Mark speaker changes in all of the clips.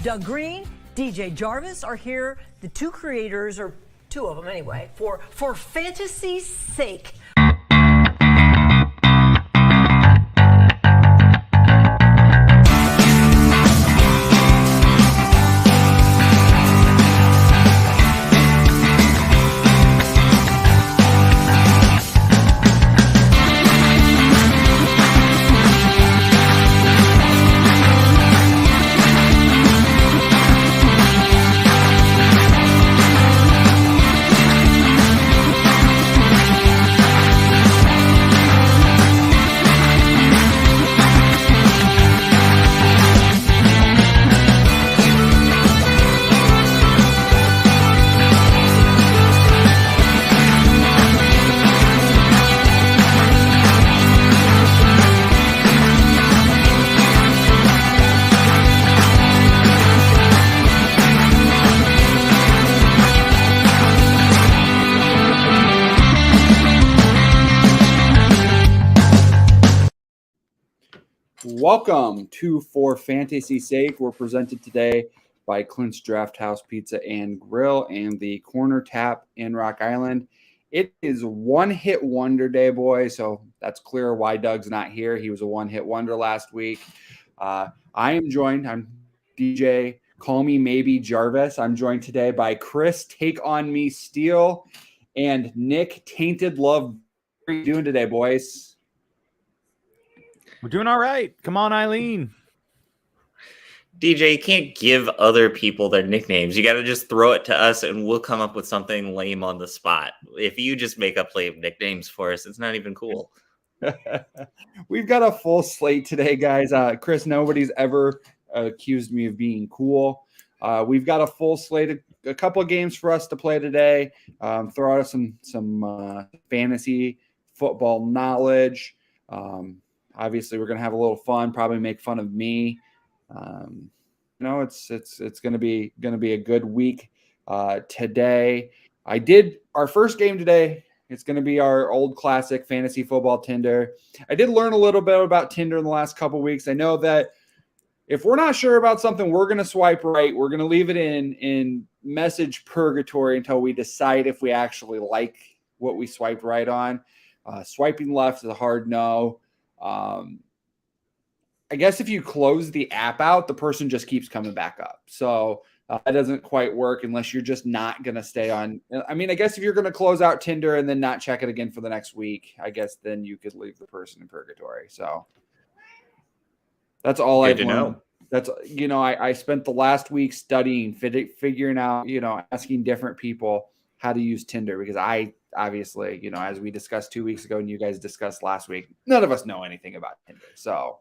Speaker 1: Doug Green, DJ Jarvis are here. The two creators, or two of them anyway, for fantasy's sake.
Speaker 2: Welcome to For Fantasy's Sake. We're presented today by Clints Drafthouse Pizza and Grill and the Corner Tap in Rock Island. It is one-hit wonder day, boys, so that's clear why Doug's not here. He was a one-hit wonder last week. I'm DJ, call me maybe Jarvis. I'm joined today by Chris, Take On Me Steel, and Nick, Tainted Love. How are you doing today, boys?
Speaker 3: We're doing all right. Come on, Eileen.
Speaker 4: DJ, you can't give other people their nicknames. You got to just throw it to us and we'll come up with something lame on the spot. If you just make up lame nicknames for us, it's not even cool.
Speaker 2: We've got a full slate today, guys. Chris, nobody's ever accused me of being cool. We've got a full slate, a couple of games for us to play today. Throw out some fantasy football knowledge. Obviously, we're going to have a little fun, probably make fun of me. It's going to be a good week today. Our first game today. It's going to be our old classic fantasy football Tinder. I did learn a little bit about Tinder in the last couple of weeks. I know that if we're not sure about something, we're going to swipe right. We're going to leave it in message purgatory until we decide if we actually like what we swiped right on. Swiping left is a hard no. I guess if you close the app out, the person just keeps coming back up. So that doesn't quite work unless you're just not going to stay on. I mean, I guess if you're going to close out Tinder and then not check it again for the next week, I guess then you could leave the person in purgatory. So that's all I've learned. That's, I spent the last week studying, figuring out, asking different people how to use Tinder because obviously, as we discussed 2 weeks ago and you guys discussed last week, none of us know anything about Tinder. So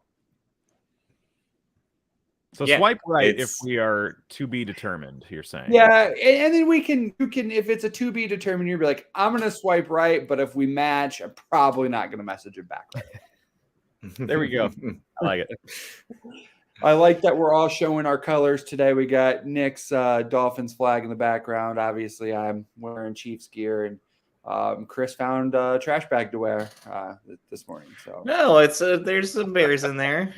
Speaker 3: yeah, swipe right if we are to be determined, you're saying.
Speaker 2: Yeah, and then you can, if it's a to be determined, you'll be like, I'm going to swipe right, but if we match, I'm probably not going to message it back right.
Speaker 3: There we go. I like it.
Speaker 2: I like that we're all showing our colors today. We got Nick's Dolphins flag in the background. Obviously, I'm wearing Chiefs gear, and Chris found a trash bag to wear this morning. So
Speaker 4: no, there's some Bears in there.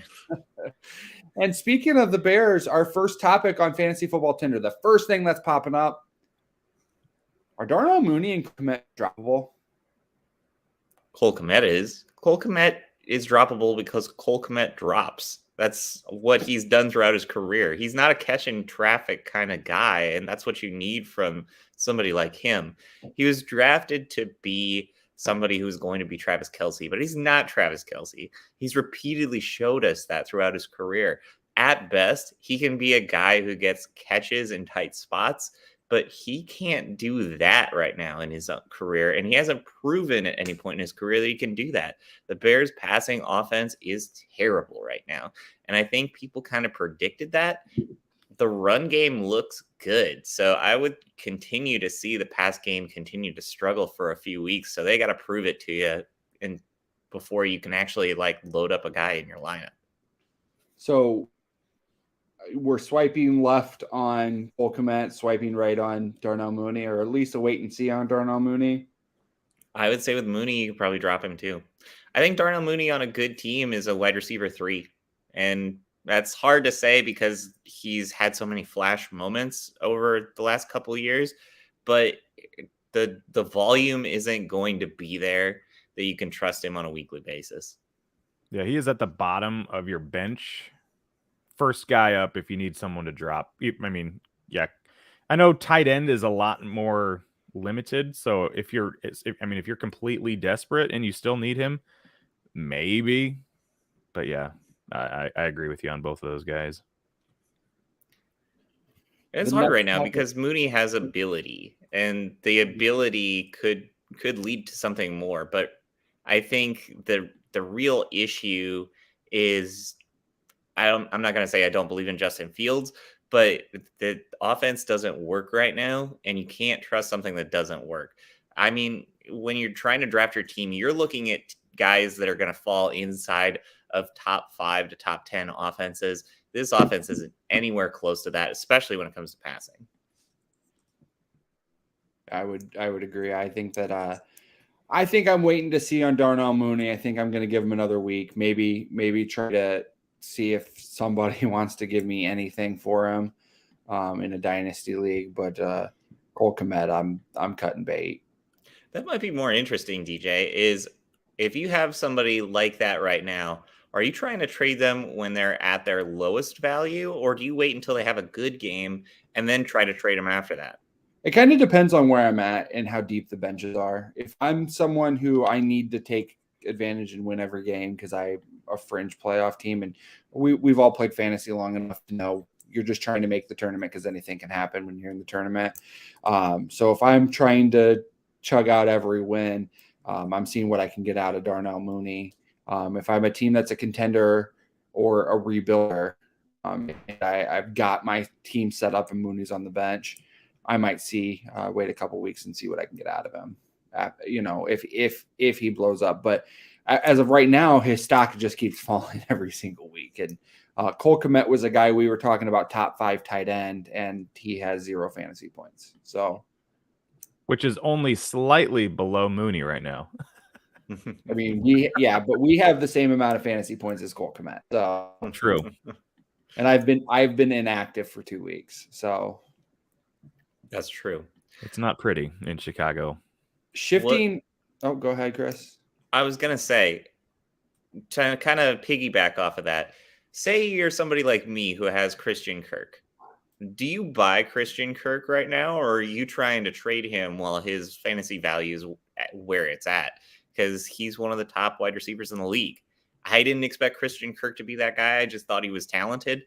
Speaker 2: And speaking of the Bears, our first topic on Fantasy Football Tinder, the first thing that's popping up, are Darnell Mooney and Kmet droppable?
Speaker 4: Cole Kmet is. Cole Kmet is droppable because Cole Kmet drops. That's what he's done throughout his career. He's not a catching traffic kind of guy, and that's what you need from somebody like him. He was drafted to be somebody who's going to be Travis Kelce, but he's not Travis Kelce. He's repeatedly showed us that throughout his career. At best, he can be a guy who gets catches in tight spots, but he can't do that right now in his career, and he hasn't proven at any point in his career that he can do that. The Bears' passing offense is terrible right now, and I think people kind of predicted that. The run game looks good, so I would continue to see the pass game continue to struggle for a few weeks, so they got to prove it to you and before you can actually load up a guy in your lineup.
Speaker 2: So we're swiping left on Cole Kmet, swiping right on Darnell Mooney, or at least a wait and see on Darnell Mooney.
Speaker 4: I would say with Mooney, you could probably drop him too. I think Darnell Mooney on a good team is a wide receiver 3. And That's hard to say because he's had so many flash moments over the last couple of years, but the volume isn't going to be there that you can trust him on a weekly basis.
Speaker 3: Yeah, he is at the bottom of your bench. First guy up if you need someone to drop. I mean, yeah. I know tight end is a lot more limited, so if you're completely desperate and you still need him, maybe. But yeah, I agree with you on both of those guys.
Speaker 4: It's hard right now because Mooney has ability, and the ability could lead to something more. But I think the real issue is I'm not going to say I don't believe in Justin Fields, but the offense doesn't work right now, and you can't trust something that doesn't work. I mean, when you're trying to draft your team, you're looking at guys that are going to fall inside of top 5 to top 10 offenses. This offense isn't anywhere close to that, especially when it comes to passing.
Speaker 2: I would agree. I think that I think I'm waiting to see on Darnell Mooney. I think I'm going to give him another week. Maybe try to see if somebody wants to give me anything for him in a dynasty league. But Cole Kmet, I'm cutting bait.
Speaker 4: That might be more interesting, DJ, is if you have somebody like that right now, are you trying to trade them when they're at their lowest value, or do you wait until they have a good game and then try to trade them after that?
Speaker 2: It kind of depends on where I'm at and how deep the benches are. If I'm someone who I need to take advantage and win every game because I'm a fringe playoff team, and we've all played fantasy long enough to know you're just trying to make the tournament because anything can happen when you're in the tournament. So if I'm trying to chug out every win, I'm seeing what I can get out of Darnell Mooney. If I'm a team that's a contender or a rebuilder, and I've got my team set up and Mooney's on the bench, I might wait a couple weeks and see what I can get out of him. If he blows up, but as of right now, his stock just keeps falling every single week. And Cole Kmet was a guy we were talking about top 5 tight end, and he has 0 fantasy points. So,
Speaker 3: which is only slightly below Mooney right now.
Speaker 2: I mean, but we have the same amount of fantasy points as Cole Kmet. So
Speaker 3: true.
Speaker 2: And I've been inactive for 2 weeks. So
Speaker 4: that's true.
Speaker 3: It's not pretty in Chicago.
Speaker 2: Shifting. Oh, go ahead, Chris.
Speaker 4: I was going to say, to kind of piggyback off of that, say you're somebody like me who has Christian Kirk. Do you buy Christian Kirk right now, or are you trying to trade him while his fantasy value is where it's at? Because he's one of the top wide receivers in the league. I didn't expect Christian Kirk to be that guy. I just thought he was talented.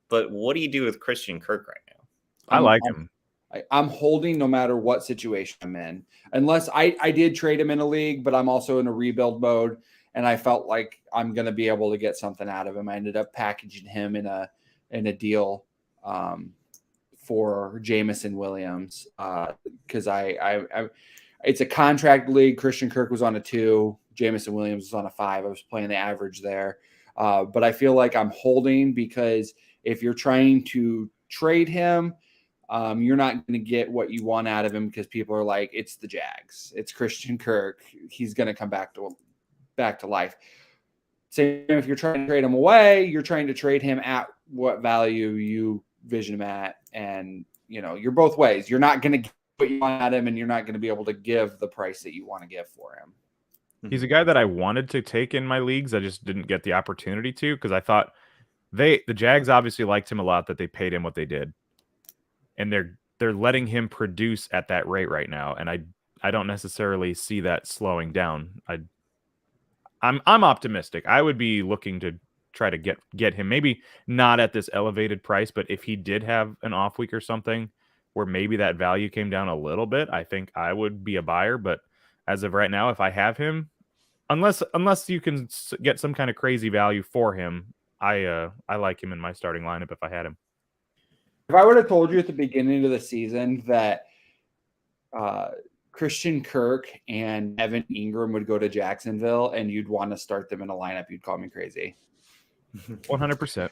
Speaker 4: But what do you do with Christian Kirk right now?
Speaker 3: I like him.
Speaker 2: I'm holding no matter what situation I'm in. Unless I did trade him in a league, but I'm also in a rebuild mode, and I felt like I'm going to be able to get something out of him. I ended up packaging him in a deal for Jamison Williams because it's a contract league. Christian Kirk was on a 2. Jamison Williams was on a 5. I was playing the average there. But I feel like I'm holding because if you're trying to trade him, you're not going to get what you want out of him because people are like, it's the Jags. It's Christian Kirk. He's going to come back to life. Same if you're trying to trade him away, you're trying to trade him at what value you vision him at. And, you're both ways. You're not going to get what you want out of him, and you're not going to be able to give the price that you want to give for him.
Speaker 3: He's a guy that I wanted to take in my leagues. I just didn't get the opportunity to because I thought the Jags obviously liked him a lot that they paid him what they did. And they're letting him produce at that rate right now. And I don't necessarily see that slowing down. I'm optimistic. I would be looking to try to get him, maybe not at this elevated price, but if he did have an off week or something where maybe that value came down a little bit, I think I would be a buyer. But as of right now, if I have him, unless you can get some kind of crazy value for him, I like him in my starting lineup if I had him.
Speaker 2: If I would have told you at the beginning of the season that Christian Kirk and Evan Ingram would go to Jacksonville and you'd want to start them in a lineup, you'd call me crazy.
Speaker 3: 100%.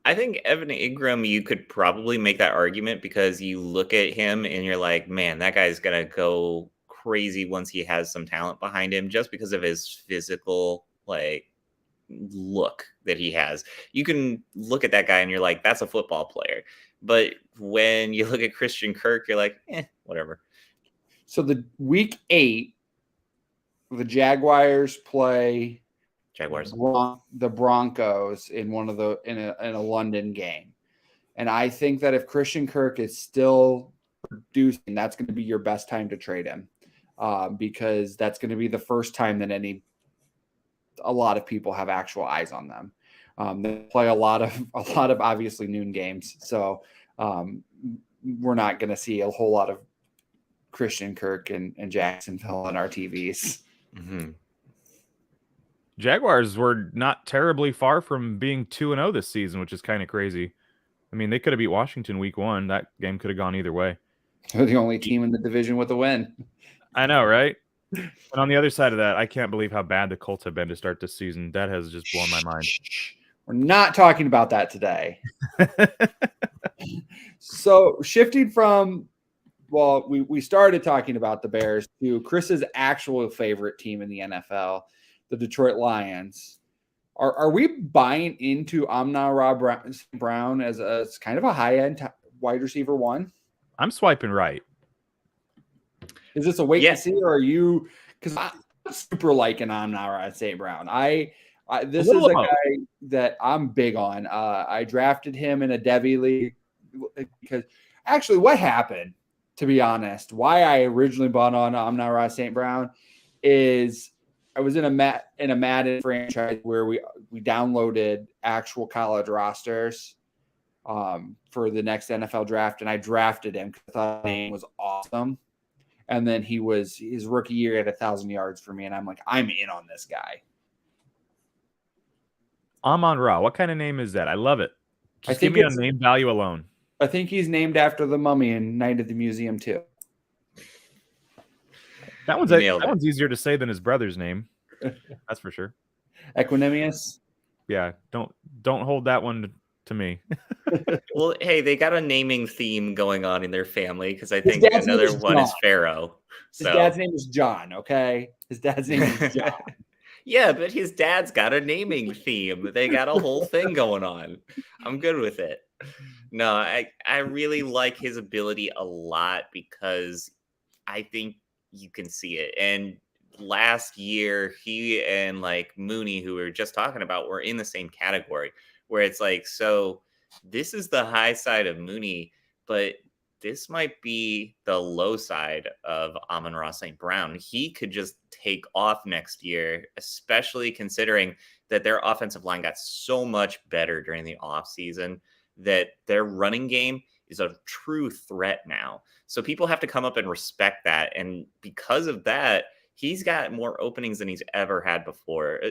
Speaker 4: I think Evan Ingram, you could probably make that argument because you look at him and you're like, man, that guy's going to go crazy once he has some talent behind him just because of his physical look that he has. You can look at that guy and you're like, that's a football player. But when you look at Christian Kirk, you're like, whatever.
Speaker 2: So the week 8, the Jaguars play the Broncos in one of the in a London game. And I think that if Christian Kirk is still producing, that's going to be your best time to trade him, because that's going to be the first time that a lot of people have actual eyes on them. They play a lot of obviously noon games, so we're not going to see a whole lot of Christian Kirk and Jacksonville on our TVs.
Speaker 4: Mm-hmm.
Speaker 3: Jaguars were not terribly far from being 2-0 this season, which is kind of crazy. I mean, they could have beat Washington week 1. That game could have gone either way.
Speaker 2: They're the only team in the division with a win.
Speaker 3: I know, right? And on the other side of that, I can't believe how bad the Colts have been to start this season. That has just blown my mind.
Speaker 2: We're not talking about that today. So shifting from, well, we started talking about the Bears to Chris's actual favorite team in the NFL, the Detroit Lions. Are we buying into Amon-Ra Brown as kind of a high-end wide receiver 1?
Speaker 3: I'm swiping right.
Speaker 2: Is this a wait and see, or are you? Because I'm super liking Amon-Ra St. Brown. This is a guy that I'm big on. I drafted him in a Devy league because actually, what happened? To be honest, why I originally bought on Amon-Ra St. Brown is I was in a Madden franchise where we downloaded actual college rosters for the next NFL draft, and I drafted him because I thought the name was awesome. And then his rookie year at 1,000 yards for me, and I'm like, I'm in on this guy.
Speaker 3: Amon-Ra, what kind of name is that? I love it. Just give me a name value alone.
Speaker 2: I think he's named after the mummy in Night at the Museum too.
Speaker 3: That one's easier to say than his brother's name. That's for sure.
Speaker 2: Equanimous.
Speaker 3: Yeah, don't hold that one to me.
Speaker 4: Well, hey, they got a naming theme going on in their family because I think another one is Pharaoh.
Speaker 2: His dad's name is John. Okay, his dad's name is John.
Speaker 4: Yeah, but his dad's got a naming theme. They got a whole thing going on. I'm good with it. No, I really like his ability a lot because I think you can see it. And last year, he and like Mooney, who we were just talking about, were in the same category where it's like, so this is the high side of Mooney, but this might be the low side of Amon-Ra St. Brown. He could just take off next year, especially considering that their offensive line got so much better during the offseason that their running game is a true threat now. So people have to come up and respect that. And because of that, he's got more openings than he's ever had before,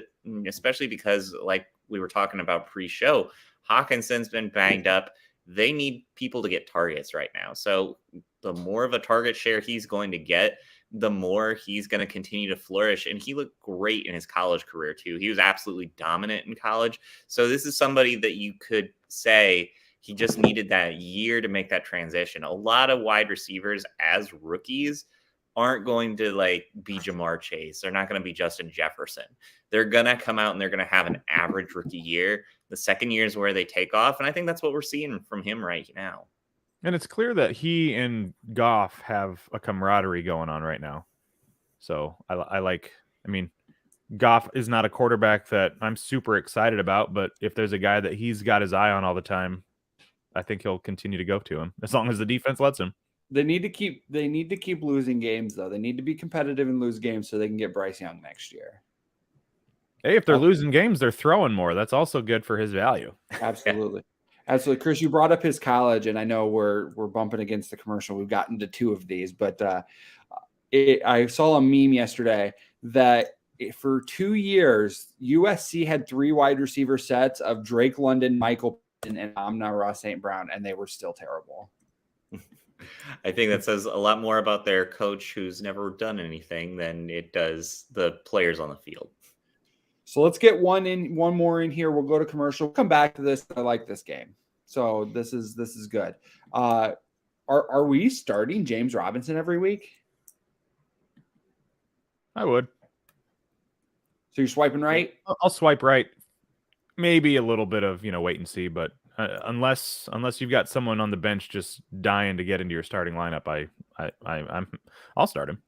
Speaker 4: especially because, like we were talking about pre-show, Hawkinson's been banged up. They need people to get targets right now. So the more of a target share he's going to get, the more he's going to continue to flourish. And he looked great in his college career too. He was absolutely dominant in college. So this is somebody that you could say he just needed that year to make that transition. A lot of wide receivers as rookies aren't going to like be Jamar Chase. They're not going to be Justin Jefferson. They're going to come out and they're going to have an average rookie year. The second year is where they take off. And I think that's what we're seeing from him right now.
Speaker 3: And it's clear that he and Goff have a camaraderie going on right now. So I mean, Goff is not a quarterback that I'm super excited about, but if there's a guy that he's got his eye on all the time, I think he'll continue to go to him as long as the defense lets him.
Speaker 2: They need to keep losing games though. They need to be competitive and lose games so they can get Bryce Young next year.
Speaker 3: Hey, if they're losing games, they're throwing more. That's also good for his value.
Speaker 2: Absolutely. Absolutely. Chris, you brought up his college, and I know we're bumping against the commercial. We've gotten to 2 of these, but I saw a meme yesterday that for 2 years, USC had 3 wide receiver sets of Drake London, Michael Pittman, and Amon-Ra St. Brown, and they were still terrible.
Speaker 4: I think that says a lot more about their coach who's never done anything than it does the players on the field.
Speaker 2: So let's get one more in here. We'll go to commercial. We'll come back to this. I like this game. So this is good. Are we starting James Robinson every week?
Speaker 3: I would.
Speaker 2: So you're swiping right?
Speaker 3: I'll swipe right maybe a little bit of wait and see, but unless you've got someone on the bench just dying to get into your starting lineup, I'll start him.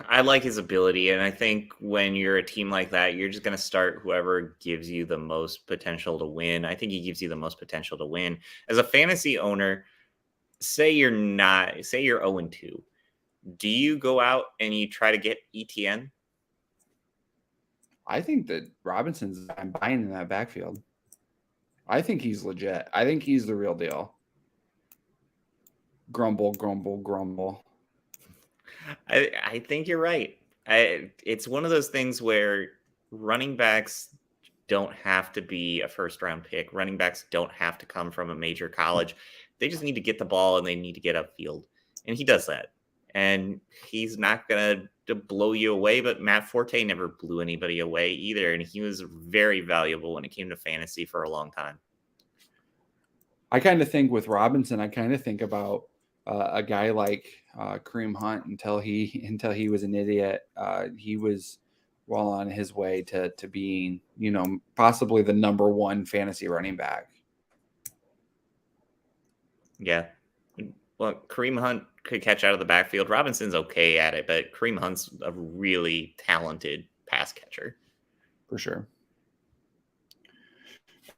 Speaker 4: I like his ability, and I think when you're a team like that, you're just going to start whoever gives you the most potential to win. I think he gives you the most potential to win. As a fantasy owner, say you're 0-2. Do you go out and you try to get ETN?
Speaker 2: I think that I'm buying in that backfield. I think he's legit. I think he's the real deal. Grumble, grumble, grumble.
Speaker 4: I think you're right. It's one of those things where running backs don't have to be a first-round pick. Running backs don't have to come from a major college. They just need to get the ball and they need to get upfield. And he does that. And he's not going to blow you away, but Matt Forte never blew anybody away either. And he was very valuable when it came to fantasy for a long time.
Speaker 2: I kind of think with Robinson, I kind of think about a guy like Kareem Hunt until he was an idiot. He was well on his way to being, possibly the number one fantasy running back.
Speaker 4: Yeah. Well, Kareem Hunt could catch out of the backfield. Robinson's okay at it, but Kareem Hunt's a really talented pass catcher.
Speaker 2: For sure.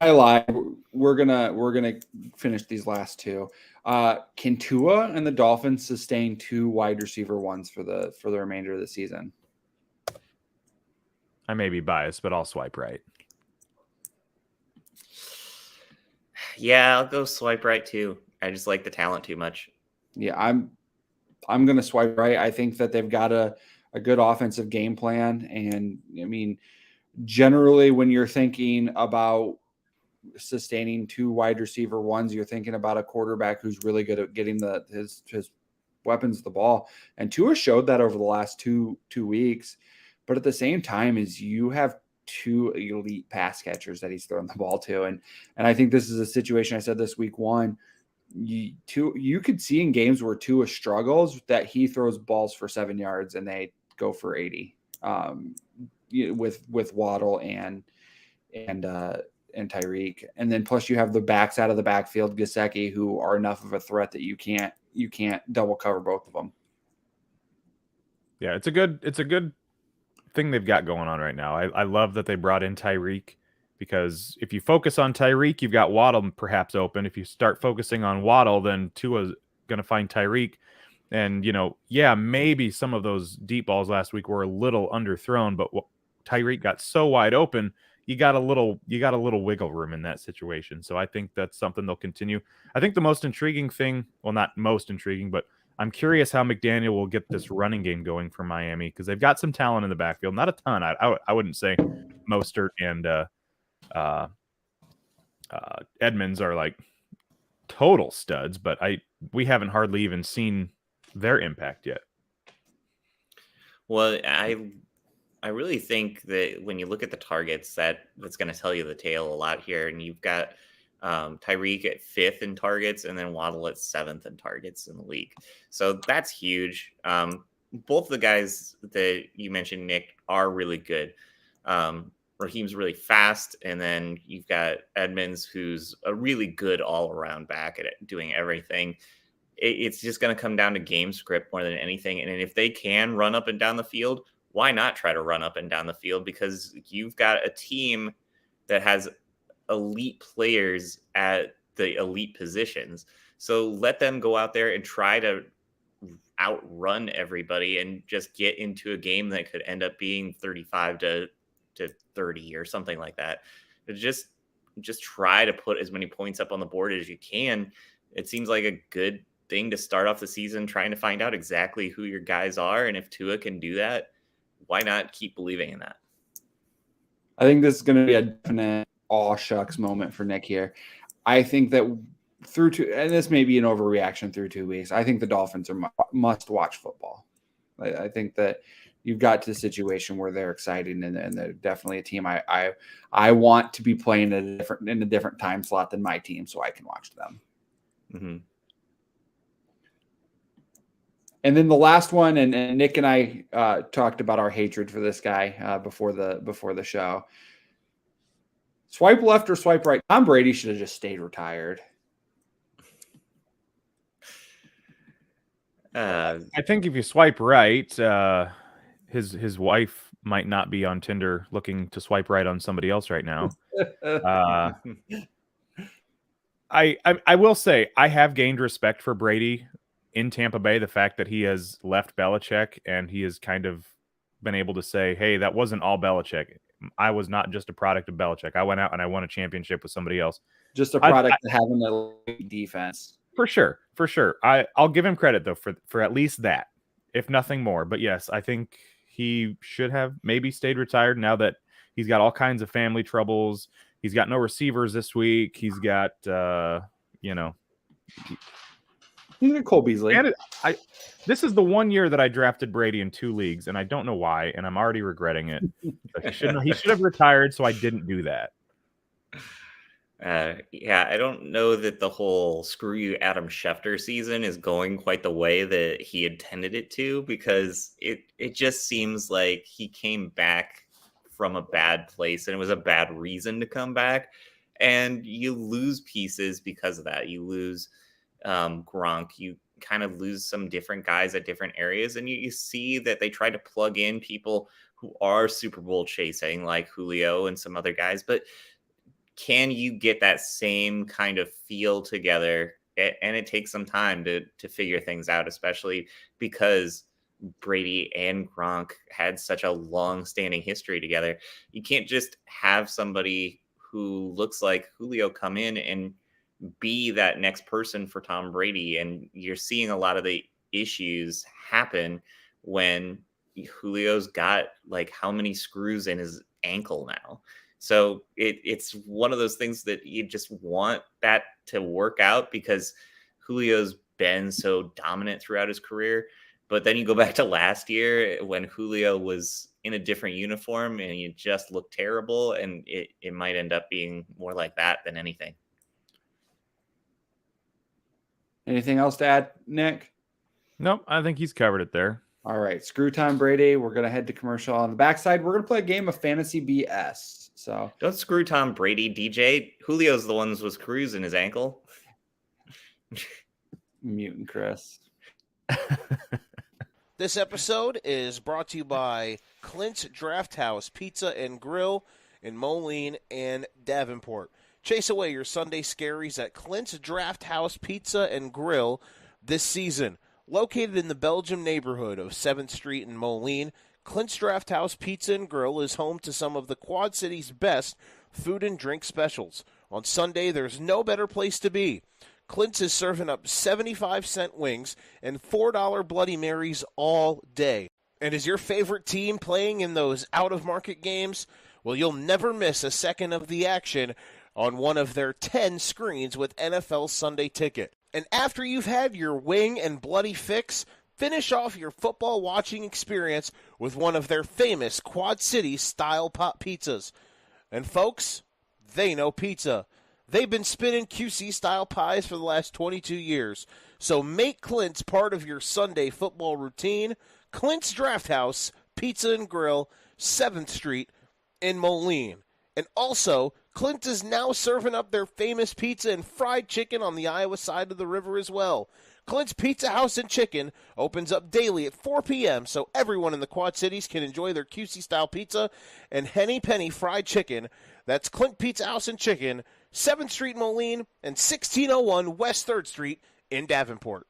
Speaker 2: I lied. We're gonna finish these last two. Can Tua and the Dolphins sustain 2 wide receiver ones for the remainder of the season?
Speaker 3: I may be biased, but I'll swipe right.
Speaker 4: Yeah, I'll go swipe right too. I just like the talent too much.
Speaker 2: Yeah, I'm gonna swipe right. I think that they've got a good offensive game plan, and I mean, generally when you're thinking about sustaining 2 wide receiver ones, you're thinking about a quarterback who's really good at getting his weapons the ball. And Tua showed that over the last two weeks. But at the same time, is you have 2 elite pass catchers that he's throwing the ball to. And I think this is a situation, I said this week 1, you could see in games where Tua struggles that he throws balls for 7 yards and they go for 80 with Waddle and Tyreek. And then plus you have the backs out of the backfield, Gesicki, who are enough of a threat that you can't double cover both of them.
Speaker 3: Yeah, it's a good thing they've got going on right now. I love that they brought in Tyreek, because if you focus on Tyreek, you've got Waddle perhaps open. If you start focusing on Waddle, then Tua's going to find Tyreek. And, maybe some of those deep balls last week were a little underthrown, but Tyreek got so wide open, you got a little wiggle room in that situation. So I think that's something they'll continue. I think the most intriguing thing, well, not most intriguing, but I'm curious how McDaniel will get this running game going for Miami, because they've got some talent in the backfield. Not a ton. I wouldn't say Mostert and Edmonds are like total studs, but we haven't hardly even seen their impact yet.
Speaker 4: Well, I really think that when you look at the targets, that's going to tell you the tale a lot here. And you've got Tyreek at 5th in targets, and then Waddle at 7th in targets in the league. So that's huge. Both the guys that you mentioned, Nick, are really good. Raheem's really fast, and then you've got Edmonds, who's a really good all-around back at doing everything. It's just going to come down to game script more than anything. And if they can run up and down the field, why not try to run up and down the field? Because you've got a team that has elite players at the elite positions. So let them go out there and try to outrun everybody and just get into a game that could end up being 35 to 30 or something like that. Just try to put as many points up on the board as you can. It seems like a good thing to start off the season, trying to find out exactly who your guys are. And if Tua can do that, why not keep believing in that?
Speaker 2: I think this is going to be a definite aw shucks moment for Nick here. I think that and this may be an overreaction through 2 weeks, I think the Dolphins are must watch football. I think that you've got to the situation where they're exciting and they're definitely a team I want to be playing in a different time slot than my team, so I can watch them.
Speaker 4: Mm-hmm.
Speaker 2: And then the last one, and Nick and I talked about our hatred for this guy before the show. Swipe left or swipe right? Tom Brady should have just stayed retired.
Speaker 3: I think if you swipe right, his wife might not be on Tinder looking to swipe right on somebody else right now. I will say I have gained respect for Brady in Tampa Bay. The fact that he has left Belichick and he has kind of been able to say, hey, that wasn't all Belichick. I was not just a product of Belichick. I went out and I won a championship with somebody else.
Speaker 2: Just a product of having the defense.
Speaker 3: For sure. I'll give him credit, though, for at least that, if nothing more. But yes, I think he should have maybe stayed retired now that he's got all kinds of family troubles. He's got no receivers this week. He's got,
Speaker 2: He's got Cole Beasley.
Speaker 3: And this is the one year that I drafted Brady in 2 leagues, and I don't know why, and I'm already regretting it. He should have retired, so I didn't do that.
Speaker 4: Yeah, I don't know that the whole screw you Adam Schefter season is going quite the way that he intended it to, because it just seems like he came back from a bad place and it was a bad reason to come back, and you lose pieces because of that. You lose Gronk, you kind of lose some different guys at different areas, and you see that they try to plug in people who are Super Bowl chasing like Julio and some other guys, but can you get that same kind of feel together? And it takes some time to figure things out, especially because Brady and Gronk had such a long-standing history together. You can't just have somebody who looks like Julio come in and be that next person for Tom Brady. And you're seeing a lot of the issues happen when Julio's got like how many screws in his ankle now. So it's one of those things that you just want that to work out because Julio's been so dominant throughout his career. But then you go back to last year when Julio was in a different uniform and you just looked terrible, and it might end up being more like that than anything.
Speaker 2: Anything else to add, Nick?
Speaker 3: Nope, I think he's covered it there.
Speaker 2: All right, screw Tom Brady. We're going to head to commercial. On the backside, we're going to play a game of fantasy BS. So
Speaker 4: don't screw Tom Brady, DJ. Julio's the ones with screws in his ankle.
Speaker 2: Mutant Chris.
Speaker 5: This episode is brought to you by Clints Drafthouse Pizza and Grill in Moline and Davenport. Chase away your Sunday scaries at Clints Drafthouse Pizza and Grill this season. Located in the Belgium neighborhood of 7th Street in Moline, Clints Drafthouse Pizza and Grill is home to some of the Quad City's best food and drink specials. On Sunday, there's no better place to be. Clints is serving up 75-cent wings and $4 Bloody Marys all day. And is your favorite team playing in those out-of-market games? Well, you'll never miss a second of the action on one of their 10 screens with NFL Sunday Ticket. And after you've had your wing and bloody fix, finish off your football watching experience with one of their famous Quad City style pop pizzas. And folks, they know pizza. They've been spinning QC style pies for the last 22 years. So make Clints part of your Sunday football routine. Clints Drafthouse Pizza and Grill, 7th Street in Moline. And also, Clint is now serving up their famous pizza and fried chicken on the Iowa side of the river as well. Clint's Pizza House and Chicken opens up daily at 4 p.m. so everyone in the Quad Cities can enjoy their QC-style pizza and Henny Penny fried chicken. That's Clint Pizza House and Chicken, 7th Street Moline, and 1601 West 3rd Street in Davenport.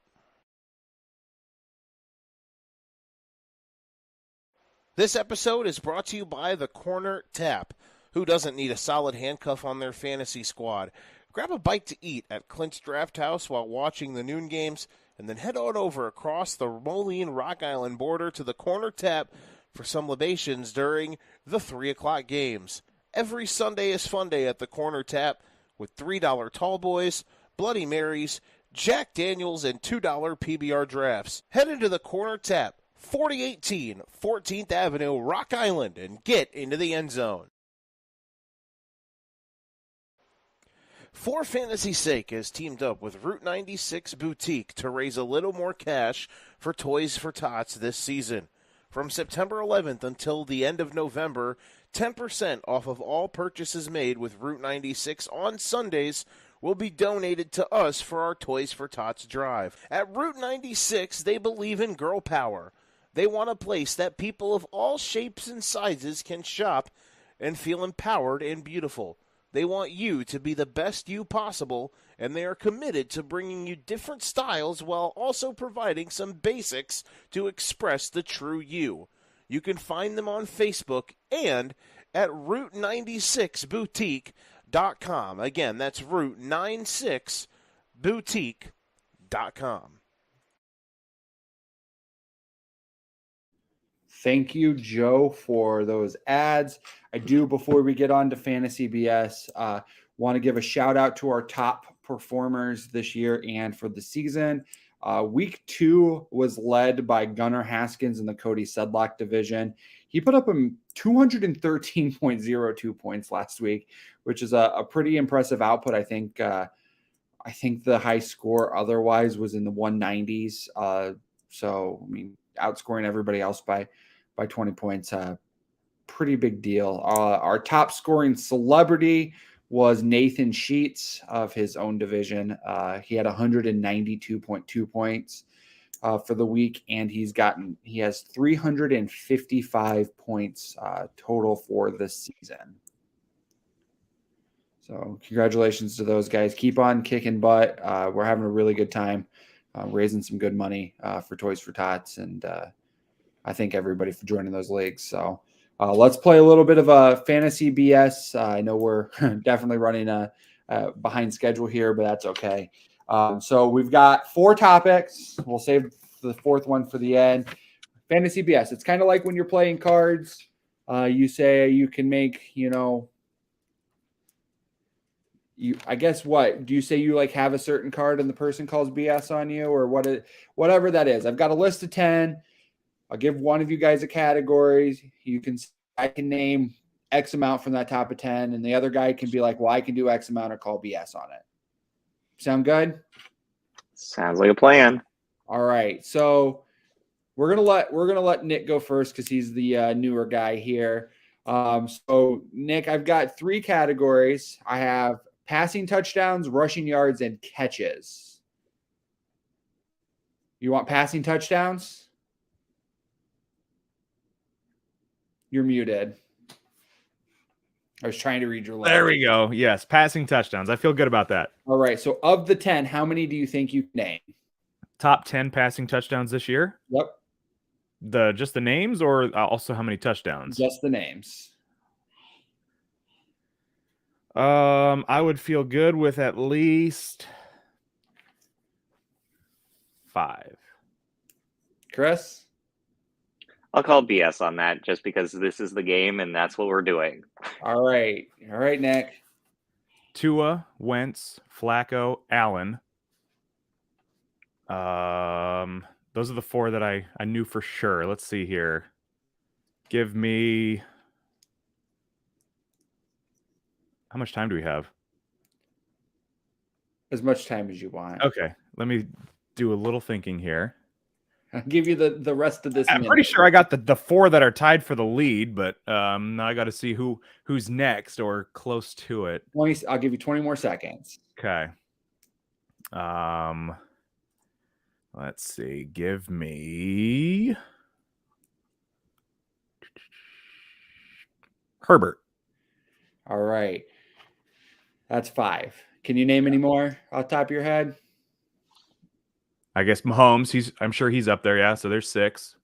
Speaker 5: This episode is brought to you by the Corner Tap. Who doesn't need a solid handcuff on their fantasy squad? Grab a bite to eat at Clint's Drafthouse while watching the noon games, and then head on over across the Moline-Rock Island border to the Corner Tap for some libations during the 3 o'clock games. Every Sunday is fun day at the Corner Tap with $3 tall boys, Bloody Marys, Jack Daniels, and $2 PBR drafts. Head into the Corner Tap, 4018 14th Avenue, Rock Island, and get into the end zone. For Fantasy's Sake has teamed up with Route 96 Boutique to raise a little more cash for Toys for Tots this season. From September 11th until the end of November, 10% off of all purchases made with Route 96 on Sundays will be donated to us for our Toys for Tots drive. At Route 96, they believe in girl power. They want a place that people of all shapes and sizes can shop and feel empowered and beautiful. They want you to be the best you possible, and they are committed to bringing you different styles while also providing some basics to express the true you. You can find them on Facebook and at Route96Boutique.com. Again, that's Route96Boutique.com.
Speaker 2: Thank you, Joe, for those ads. I do, before we get on to Fantasy BS, want to give a shout out to our top performers this year and for the season. Week 2 was led by Gunnar Haskins in the Cody Sedlock division. He put up 213.02 points last week, which is a pretty impressive output. I think the high score otherwise was in the 190s. So, I mean, outscoring everybody else by 20 points, pretty big deal. Our top scoring celebrity was Nathan Sheets of his own division. He had 192.2 points for the week, and he has 355 points total for the season. So congratulations to those guys. Keep on kicking butt. We're having a really good time raising some good money for Toys for Tots, and I thank everybody for joining those leagues. So let's play a little bit of a fantasy BS. I know we're definitely running behind schedule here, but that's okay. So we've got 4 topics. We'll save the 4th one for the end. Fantasy BS. It's kind of like when you're playing cards. You say you can make, I guess what? Do you say you like have a certain card and the person calls BS on you, or whatever that is? I've got a list of 10. I'll give one of you guys a category. I can name X amount from that top of 10, and the other guy can be like, well, I can do X amount or call BS on it. Sound good?
Speaker 6: Sounds like a plan.
Speaker 2: All right. So we're gonna let Nick go first because he's the newer guy here. So Nick, I've got 3 categories. I have passing touchdowns, rushing yards, and catches. You want passing touchdowns? You're muted. I was trying to read your list.
Speaker 3: There we go. Yes, passing touchdowns. I feel good about that.
Speaker 2: All right. So of the 10, how many do you think you can name?
Speaker 3: Top 10 passing touchdowns this year?
Speaker 2: Yep.
Speaker 3: Just the names, or also how many touchdowns?
Speaker 2: Just the names.
Speaker 3: I would feel good with at least 5.
Speaker 2: Chris?
Speaker 6: I'll call BS on that just because this is the game and that's what we're doing.
Speaker 2: All right. All right, Nick.
Speaker 3: Tua, Wentz, Flacco, Allen. Those are the 4 that I knew for sure. Let's see here. Give me... How much time do we have?
Speaker 2: As much time as you want.
Speaker 3: Okay, let me do a little thinking here.
Speaker 2: I'll give you the rest of this.
Speaker 3: I'm pretty sure I got the 4 that are tied for the lead, but now I got to see who's next or close to it.
Speaker 2: I'll give you 20 more seconds.
Speaker 3: Okay. Let's see. Give me Herbert.
Speaker 2: All right. That's 5. Can you name any more off the top of your head?
Speaker 3: I guess Mahomes. I'm sure he's up there. Yeah. So there's 6.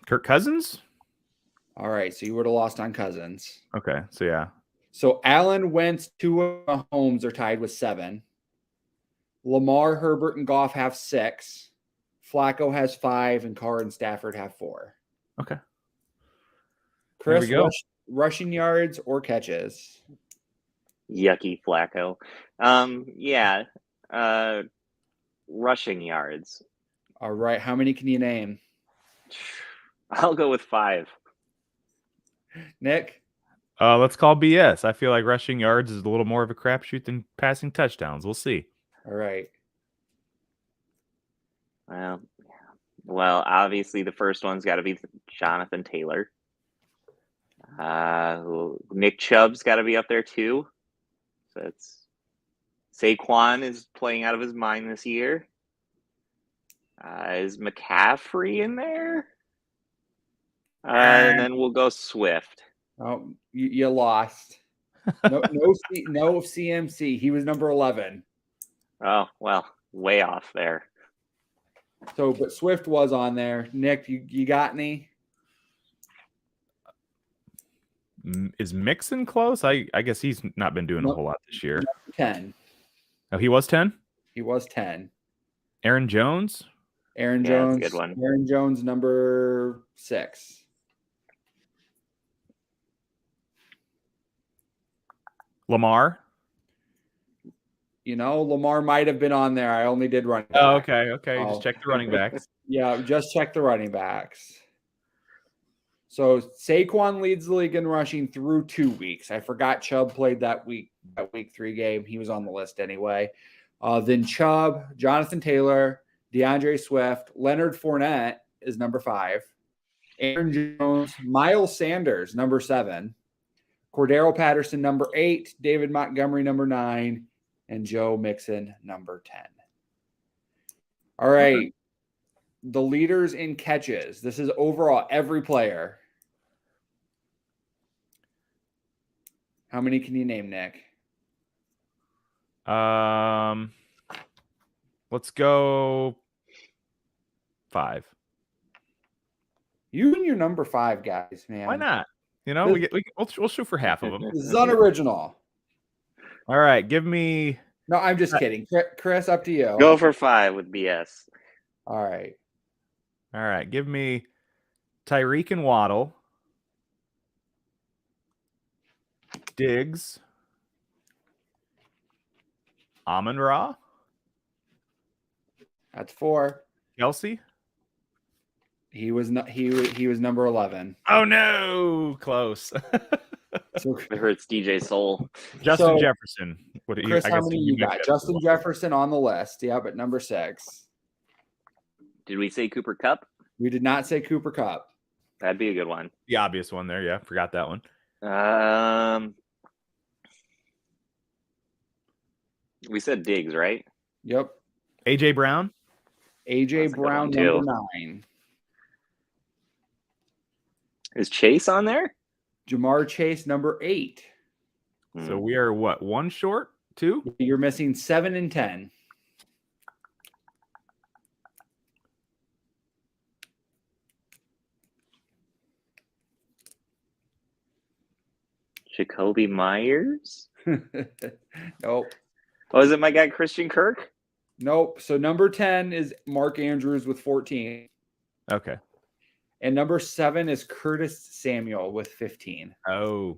Speaker 3: Kirk Cousins.
Speaker 2: All right. So you would have lost on Cousins.
Speaker 3: Okay. So yeah.
Speaker 2: So Allen, Wentz, Tua, Mahomes are tied with 7. Lamar, Herbert, and Goff have 6. Flacco has 5, and Carr and Stafford have 4.
Speaker 3: Okay.
Speaker 2: Chris,
Speaker 3: There we go.
Speaker 2: Rushing yards or catches?
Speaker 6: Yucky Flacco. Rushing yards.
Speaker 2: All right. How many can you name?
Speaker 6: I'll go with 5.
Speaker 2: Nick?
Speaker 3: Let's call BS. I feel like rushing yards is a little more of a crapshoot than passing touchdowns. We'll see.
Speaker 2: All right.
Speaker 6: Well, Well, obviously the first one's got to be Jonathan Taylor. Nick Chubb's got to be up there too. So it's Saquon is playing out of his mind this year. Is McCaffrey in there? And then we'll go Swift.
Speaker 2: Oh, you lost. No CMC. He was number 11.
Speaker 6: Oh, well, way off there.
Speaker 2: So, but Swift was on there. Nick, you got any?
Speaker 3: Is Mixon close? I guess he's not been doing a whole lot this year.
Speaker 2: 10.
Speaker 3: Oh, he was 10?
Speaker 2: He was 10.
Speaker 3: Aaron Jones?
Speaker 2: Aaron
Speaker 6: Yeah,
Speaker 2: Jones.
Speaker 6: that's a good one.
Speaker 2: Aaron Jones, number 6.
Speaker 3: Lamar?
Speaker 2: Lamar might have been on there. I only did running
Speaker 3: Oh,
Speaker 2: back.
Speaker 3: okay. Just check the running backs.
Speaker 2: Yeah, just check the running backs. So Saquon leads the league in rushing through 2 weeks. I forgot Chubb played that week 3 game. He was on the list anyway. Then Chubb, Jonathan Taylor, DeAndre Swift, Leonard Fournette is number 5. Aaron Jones, Miles Sanders, number 7. Cordero Patterson, number 8. David Montgomery, number 9. And Joe Mixon, number 10. All right. The leaders in catches. This is overall every player. How many can you name, Nick?
Speaker 3: Let's go 5.
Speaker 2: You and your number 5 guys, man.
Speaker 3: Why not? We'll shoot for half of them.
Speaker 2: This is unoriginal.
Speaker 3: All right, give me.
Speaker 2: No, I'm just kidding. Chris, up to you.
Speaker 6: Go for 5 with BS.
Speaker 2: All right.
Speaker 3: Give me Tyreek and Waddle, Diggs, Amon-Ra,
Speaker 2: That's 4.
Speaker 3: Kelsey.
Speaker 2: He was not. He was number 11.
Speaker 3: Oh no, close.
Speaker 2: So,
Speaker 6: It hurts DJ Soul.
Speaker 3: Justin Jefferson. What do
Speaker 2: Chris, how many you got?
Speaker 3: mentioned
Speaker 2: Justin
Speaker 3: Waddle.
Speaker 2: Jefferson on the list. Yep, at number 6.
Speaker 6: Did we say Cooper Kupp?
Speaker 2: We did not say Cooper Kupp.
Speaker 6: That'd be a good one.
Speaker 3: The obvious one there. Yeah, forgot that one.
Speaker 6: We said Diggs, right?
Speaker 2: Yep.
Speaker 3: AJ Brown.
Speaker 2: AJ
Speaker 6: That's a good
Speaker 2: Brown,
Speaker 6: one, too.
Speaker 2: number 9.
Speaker 6: Is Chase on there?
Speaker 2: Jamar Chase, number 8.
Speaker 3: So we are what? 1 short? 2?
Speaker 2: You're missing 7 and 10.
Speaker 6: Jacoby Myers?
Speaker 2: Nope.
Speaker 6: Oh, is it my guy Christian Kirk?
Speaker 2: Nope. So number 10 is Mark Andrews with 14.
Speaker 3: Okay.
Speaker 2: And number 7 is Curtis Samuel with 15.
Speaker 3: Oh,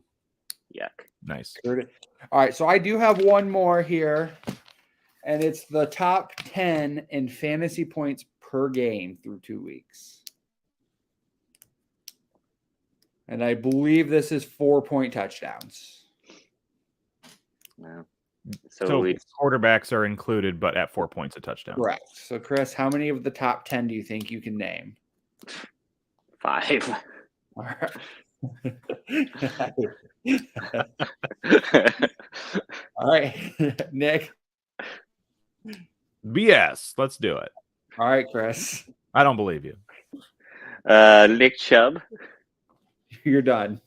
Speaker 6: Yuck.
Speaker 3: nice.
Speaker 2: All right. So I do have one more here. And it's the top 10 in fantasy points per game through 2 weeks. And I believe this is 4-point touchdowns.
Speaker 6: Wow.
Speaker 3: So
Speaker 6: So we
Speaker 3: quarterbacks are included, but at 4 points a touchdown.
Speaker 2: Correct. So, Chris, how many of the top 10 do you think you can name?
Speaker 6: 5.
Speaker 2: All right. All right. Nick.
Speaker 3: BS. Let's do it.
Speaker 2: All right, Chris.
Speaker 3: I don't believe you.
Speaker 6: Nick Chubb.
Speaker 2: You're done.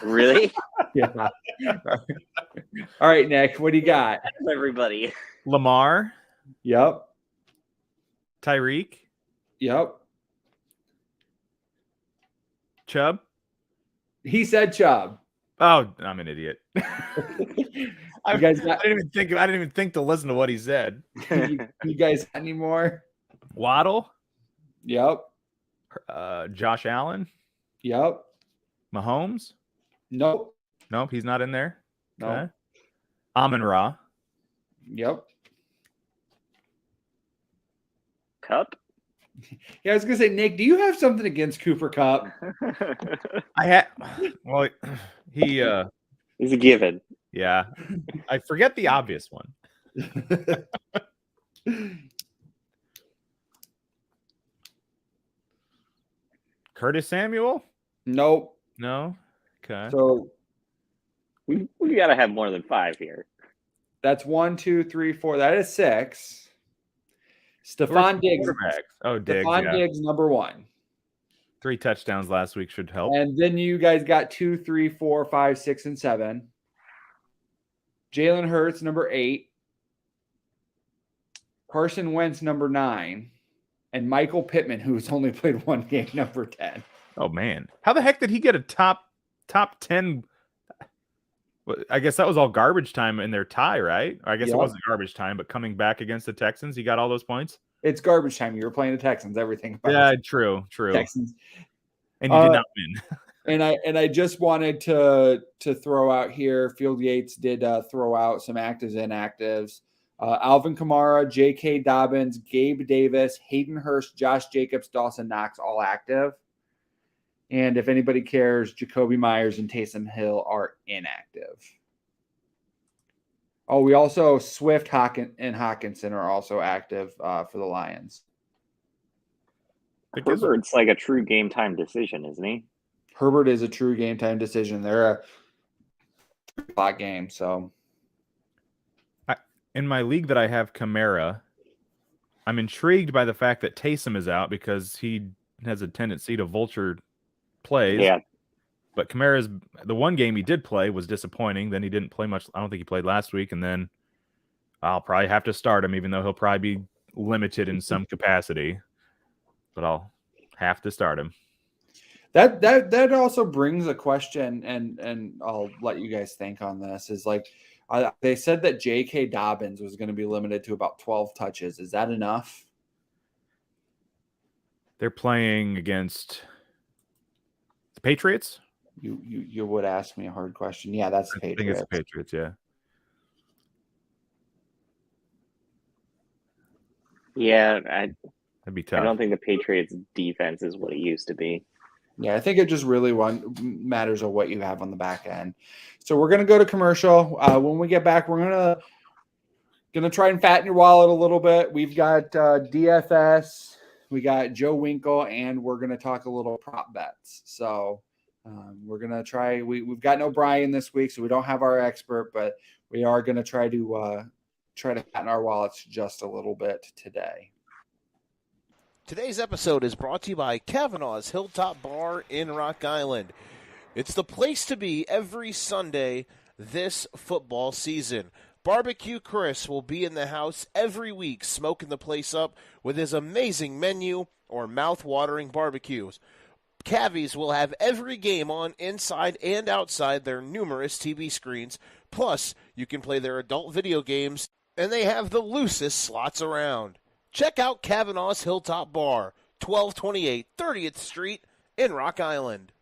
Speaker 6: Really?
Speaker 2: Yeah. All right, Nick. What do you got?
Speaker 6: Everybody.
Speaker 3: Lamar,
Speaker 2: Yep.
Speaker 3: Tyreek,
Speaker 2: Yep.
Speaker 3: Chubb.
Speaker 2: He said Chubb.
Speaker 3: Oh, I'm an idiot.
Speaker 2: You guys got
Speaker 3: I didn't even think to listen to what he said.
Speaker 2: you guys got any more?
Speaker 3: Waddle,
Speaker 2: Yep.
Speaker 3: Josh Allen,
Speaker 2: Yep.
Speaker 3: Mahomes.
Speaker 2: Nope.
Speaker 3: Nope, he's not in there.
Speaker 2: No.
Speaker 3: Okay. Amon-Ra.
Speaker 2: Yep.
Speaker 6: Cup.
Speaker 2: Yeah, I was gonna say, Nick, do you have something against Cooper Kupp?
Speaker 3: I had. Well, he.
Speaker 6: He's a given.
Speaker 3: Yeah, I forget the obvious one. Curtis Samuel?
Speaker 2: Nope.
Speaker 3: No. Okay.
Speaker 2: So
Speaker 6: We got to have more than 5 here.
Speaker 2: that's 1, 2, 3, 4. That is 6.
Speaker 3: Who are
Speaker 2: Stephon
Speaker 3: some
Speaker 2: Diggs.
Speaker 3: quarterbacks? Oh, Diggs.
Speaker 2: Stephon
Speaker 3: Yeah.
Speaker 2: Diggs, number 1.
Speaker 3: 3 touchdowns last week should help.
Speaker 2: And then you guys got 2, 3, 4, 5, 6, and 7. Jalen Hurts, number 8. Carson Wentz, number 9. And Michael Pittman, who's only played 1 game, number 10.
Speaker 3: Oh man, how the heck did he get a top 10? I guess that was all garbage time in their tie, right? Or I guess
Speaker 2: Yep.
Speaker 3: it wasn't garbage time, but coming back against the Texans, he got all those points.
Speaker 2: It's garbage time. You were playing the Texans. Everything about
Speaker 3: Yeah,
Speaker 2: the
Speaker 3: true.
Speaker 2: Texans.
Speaker 3: And you did not win.
Speaker 2: And I just wanted to throw out here. Field Yates did throw out some actives, inactives. Alvin Kamara, J.K. Dobbins, Gabe Davis, Hayden Hurst, Josh Jacobs, Dawson Knox, all active. And if anybody cares, Jacoby Myers and Taysom Hill are inactive. Oh, we also Swift, and Hawkinson are also active for the Lions.
Speaker 6: Herbert's like a true game time decision, isn't he?
Speaker 2: Herbert is a true game time decision. They're a 3-o'clock game, so.
Speaker 3: In my league that I have Kamara, I'm intrigued by the fact that Taysom is out because he has a tendency to vulture plays.
Speaker 6: Yeah.
Speaker 3: But Kamara's the one game he did play was disappointing. Then he didn't play much. I don't think he played last week. And then I'll probably have to start him, even though he'll probably be limited in some capacity. But I'll have to start him.
Speaker 2: That also brings a question, and I'll let you guys think on this. Is like they said that J.K. Dobbins was going to be limited to about 12 touches. Is that enough?
Speaker 3: They're playing against the Patriots.
Speaker 2: You would ask me a hard question. Yeah, that's the Patriots.
Speaker 3: I think it's the Patriots. Yeah.
Speaker 6: Yeah,
Speaker 3: That'd be tough.
Speaker 6: I don't think the Patriots' defense is what it used to be.
Speaker 2: Yeah, I think it just really matters of what you have on the back end. So we're going to go to commercial. When we get back, we're gonna try and fatten your wallet a little bit. We've got DFS, we got Joe Winkle, and we're going to talk a little prop bets. So we're going to try. We've got no Brian this week, so we don't have our expert, but we are going to try to fatten our wallets just a little bit today.
Speaker 5: Today's episode is brought to you by Kavanaugh's Hilltop Bar in Rock Island. It's the place to be every Sunday this football season. Barbecue Chris will be in the house every week smoking the place up with his amazing menu or mouth-watering barbecues. Cavies will have every game on inside and outside their numerous TV screens. Plus, you can play their adult video games, and they have the loosest slots around. Check out Kavanaugh's Hilltop Bar, 1228 30th Street in Rock Island.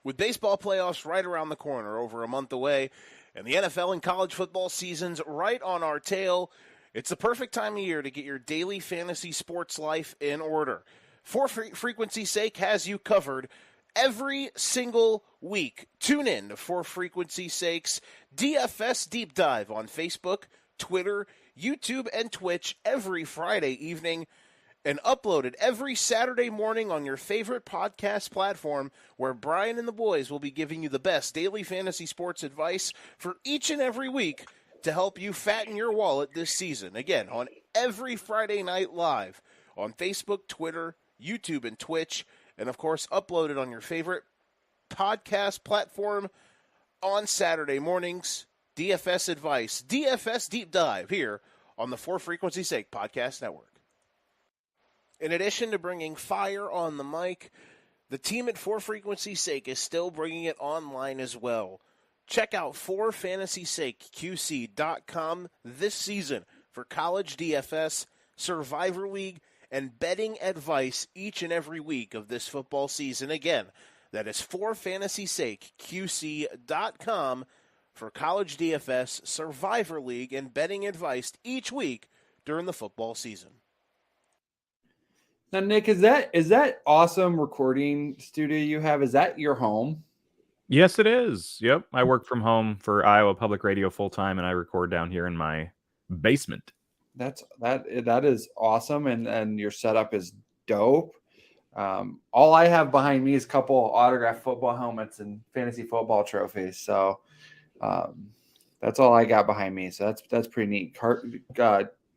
Speaker 5: With baseball playoffs right around the corner, over a month away, and the NFL and college football seasons right on our tail, it's the perfect time of year to get your daily fantasy sports life in order. For frequency's sake has you covered every single week. Tune in to For Frequency's Sake's DFS Deep Dive on Facebook, Twitter, YouTube, and Twitch every Friday evening, and uploaded every Saturday morning on your favorite podcast platform, where Brian and the boys will be giving you the best daily fantasy sports advice for each and every week to help you fatten your wallet this season. Again, on every Friday night live on Facebook, Twitter, YouTube, and Twitch, and of course uploaded on your favorite podcast platform on Saturday mornings. DFS advice, DFS Deep Dive here on the For Frequency's Sake Podcast Network. In addition to bringing fire on the mic, the team at For Frequency's Sake is still bringing it online as well. Check out ForFantasySakeQC.com this season for college DFS, Survivor League, and betting advice each and every week of this football season. Again, that is ForFantasySakeQC.com for college DFS, Survivor League, and betting advice each week during the football season.
Speaker 2: Now, Nick, is that awesome recording studio you have? Is that your home?
Speaker 3: Yes, it is. Yep. I work from home for Iowa Public Radio full time, and I record down here in my basement.
Speaker 2: That is awesome, and your setup is dope. All I have behind me is a couple autographed football helmets and fantasy football trophies. So that's all I got behind me. So that's pretty neat.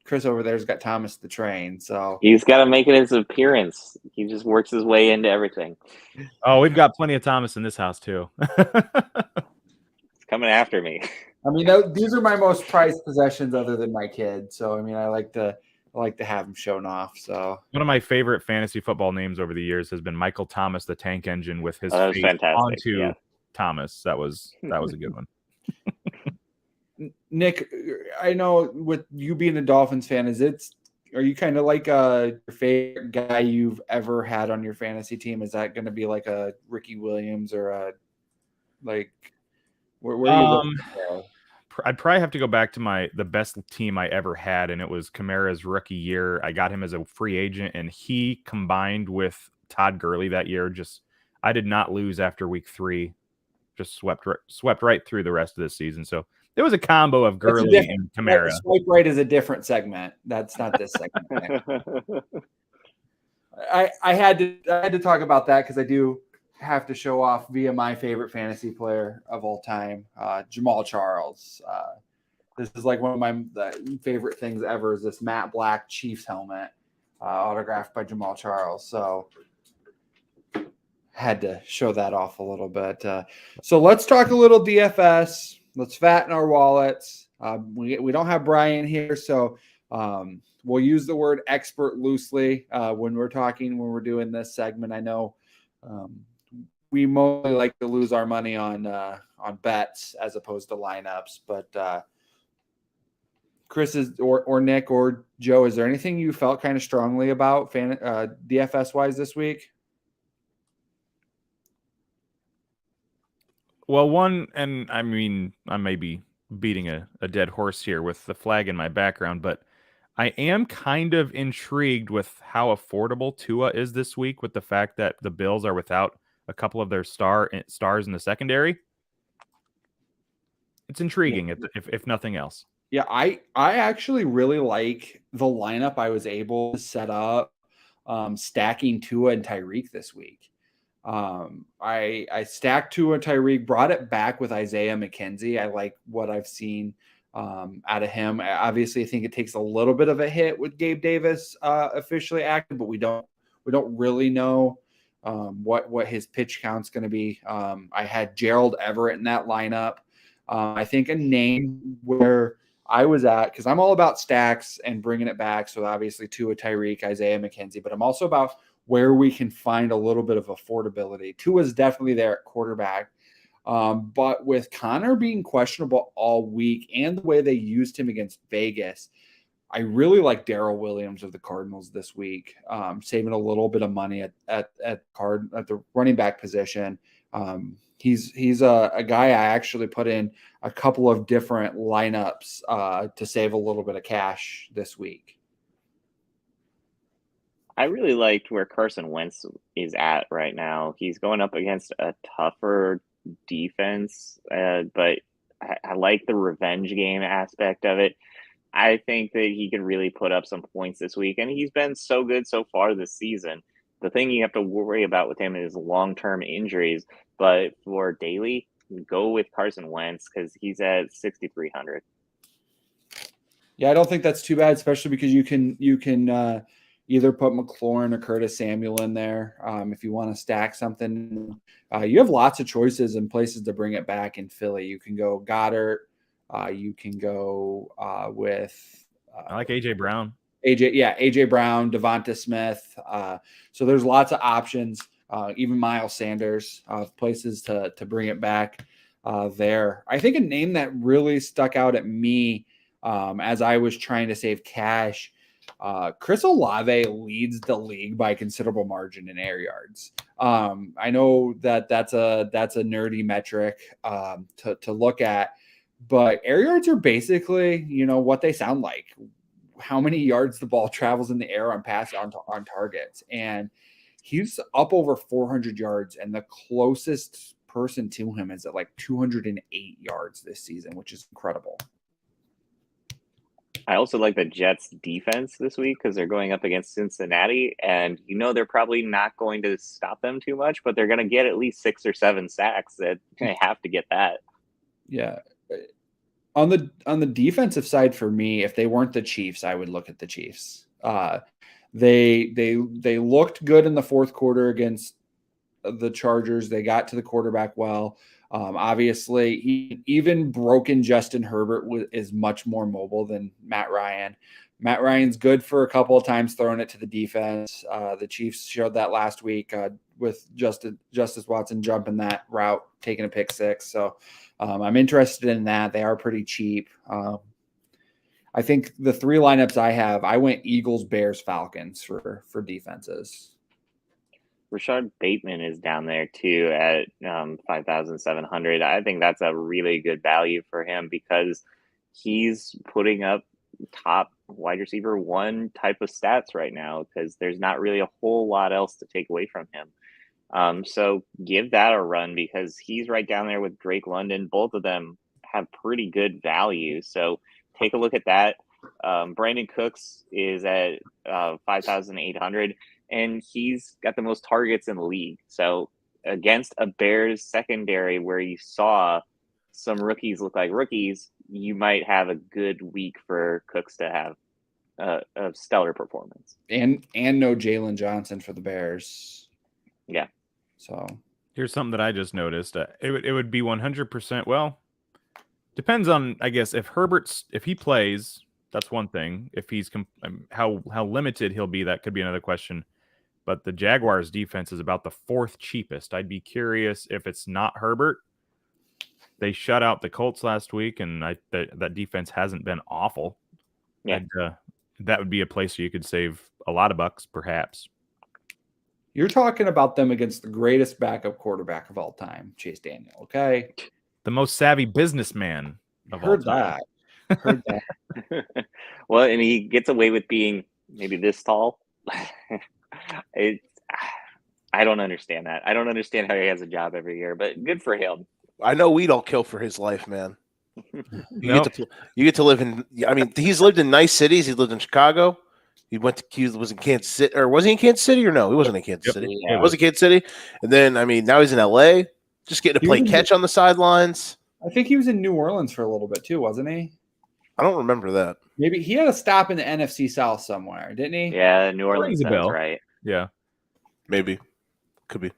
Speaker 2: Chris over there's got Thomas the Train. So
Speaker 6: He's got to make it his appearance. He just works his way into everything.
Speaker 3: Oh, we've got plenty of Thomas in this house too.
Speaker 6: It's coming after me.
Speaker 2: I mean, these are my most prized possessions other than my kid. So I mean, I like to have them shown off. So
Speaker 3: One of my favorite fantasy football names over the years has been Michael Thomas, the Tank Engine, with his
Speaker 6: that was
Speaker 3: face
Speaker 6: fantastic.
Speaker 3: onto
Speaker 6: Yeah.
Speaker 3: Thomas. That was a good one.
Speaker 2: Nick, I know with you being a Dolphins fan, are you kind of like your favorite guy you've ever had on your fantasy team? Is that going to be like a Ricky Williams or a like where are you looking for?
Speaker 3: I'd probably have to go back to the best team I ever had, and it was Kamara's rookie year. I got him as a free agent, and he combined with Todd Gurley that year. I did not lose after week 3. Just swept right through the rest of this season. So there was a combo of Gurley and Kamara.
Speaker 2: Swipe right is a different segment. That's not this segment. I had to talk about that because I do have to show off via my favorite fantasy player of all time, Jamal Charles. This is like one of my favorite things ever. Is this matte black Chiefs helmet autographed by Jamal Charles? So had to show that off a little bit. So let's talk a little DFS. Let's fatten our wallets. We don't have Brian here, so we'll use the word expert loosely when we're doing this segment. I know we mostly like to lose our money on bets as opposed to lineups, but Chris or Nick or Joe, is there anything you felt kind of strongly about DFS wise this week?
Speaker 3: Well, one, and I mean, I may be beating a dead horse here with the flag in my background, but I am kind of intrigued with how affordable Tua is this week with the fact that the Bills are without a couple of their stars in the secondary. It's intriguing, if nothing else.
Speaker 2: Yeah, I actually really like the lineup I was able to set up, stacking Tua and Tyreek this week. I stacked Tua and Tyreek, brought it back with Isaiah McKenzie. I like what I've seen out of him. Obviously, I think it takes a little bit of a hit with Gabe Davis officially active, but we don't really know what his pitch count's going to be. I had Gerald Everett in that lineup. I think a name where I was at, because I'm all about stacks and bringing it back. So obviously Tua, Tyreek, Isaiah McKenzie, but I'm also about where we can find a little bit of affordability. Tua's definitely there at quarterback. But with Connor being questionable all week and the way they used him against Vegas, I really like Darrell Williams of the Cardinals this week, saving a little bit of money at the running back position. He's a guy I actually put in a couple of different lineups to save a little bit of cash this week.
Speaker 6: I really liked where Carson Wentz is at right now. He's going up against a tougher defense, but I like the revenge game aspect of it. I think that he can really put up some points this week, and he's been so good so far this season. The thing you have to worry about with him is long-term injuries, but for daily, go with Carson Wentz because he's at 6,300.
Speaker 2: Yeah, I don't think that's too bad, especially because you can either put McLaurin or Curtis Samuel in there if you want to stack something. You have lots of choices and places to bring it back in Philly. You can go Goddard. You can go with
Speaker 3: I like AJ Brown.
Speaker 2: AJ Brown, Devonta Smith. So there's lots of options. Even Miles Sanders, places to bring it back there. I think a name that really stuck out at me as I was trying to save cash. Chris Olave leads the league by a considerable margin in air yards. I know that's a nerdy metric to look at, but air yards are basically, what they sound like. How many yards the ball travels in the air on targets. And he's up over 400 yards, and the closest person to him is at like 208 yards this season, which is incredible.
Speaker 6: I also like the Jets defense this week because they're going up against Cincinnati, and they're probably not going to stop them too much, but they're going to get at least 6 or 7 sacks. That they have to get that.
Speaker 2: Yeah. On the defensive side for me, if they weren't the Chiefs, I would look at the Chiefs. They looked good in the fourth quarter against the Chargers. They got to the quarterback well. Obviously, even broken Justin Herbert is much more mobile than Matt Ryan. Matt Ryan's good for a couple of times throwing it to the defense. The Chiefs showed that last week with Justice Watson jumping that route, taking a pick six. So I'm interested in that. They are pretty cheap. I think the 3 lineups I went Eagles, Bears, Falcons for defenses.
Speaker 6: Rashard Bateman is down there too at 5,700. I think that's a really good value for him because he's putting up top wide receiver 1 type of stats right now because there's not really a whole lot else to take away from him. So give that a run because he's right down there with Drake London. Both of them have pretty good value. So take a look at that. Brandon Cooks is at 5,800. And he's got the most targets in the league. So against a Bears secondary where you saw some rookies look like rookies, you might have a good week for Cooks to have a stellar performance.
Speaker 2: And no Jalen Johnson for the Bears.
Speaker 6: Yeah.
Speaker 2: So
Speaker 3: here's something that I just noticed. It would be 100%. Well, depends on, I guess, if he plays, that's one thing. If he's how limited he'll be, that could be another question. But the Jaguars defense is about the 4th cheapest. I'd be curious if it's not Herbert. They shut out the Colts last week, and that defense hasn't been awful.
Speaker 6: Yeah.
Speaker 3: And, that would be a place where you could save a lot of bucks, perhaps.
Speaker 2: you're talking about them against the greatest backup quarterback of all time, Chase Daniel. Okay.
Speaker 3: The most savvy businessman of all time.
Speaker 2: Heard that.
Speaker 6: Well, and he gets away with being maybe this tall. I don't understand that. I don't understand how he has a job every year, but good for him.
Speaker 5: I know we don't kill for his life, man.
Speaker 3: Nope.
Speaker 5: You get to live in. I mean, he's lived in nice cities. He lived in Chicago. He was in Kansas City, or was he in Kansas City? Or no, he wasn't in Kansas City.
Speaker 6: Yeah.
Speaker 5: He was in Kansas City, and then now he's in LA, just getting to play catch on the sidelines.
Speaker 2: I think he was in New Orleans for a little bit too, wasn't he?
Speaker 5: I don't remember that.
Speaker 2: Maybe he had a stop in the NFC South somewhere, didn't he?
Speaker 6: Yeah, New Orleans
Speaker 3: Rings a
Speaker 6: sounds
Speaker 3: bell.
Speaker 6: right.
Speaker 3: Yeah.
Speaker 5: Maybe, could be.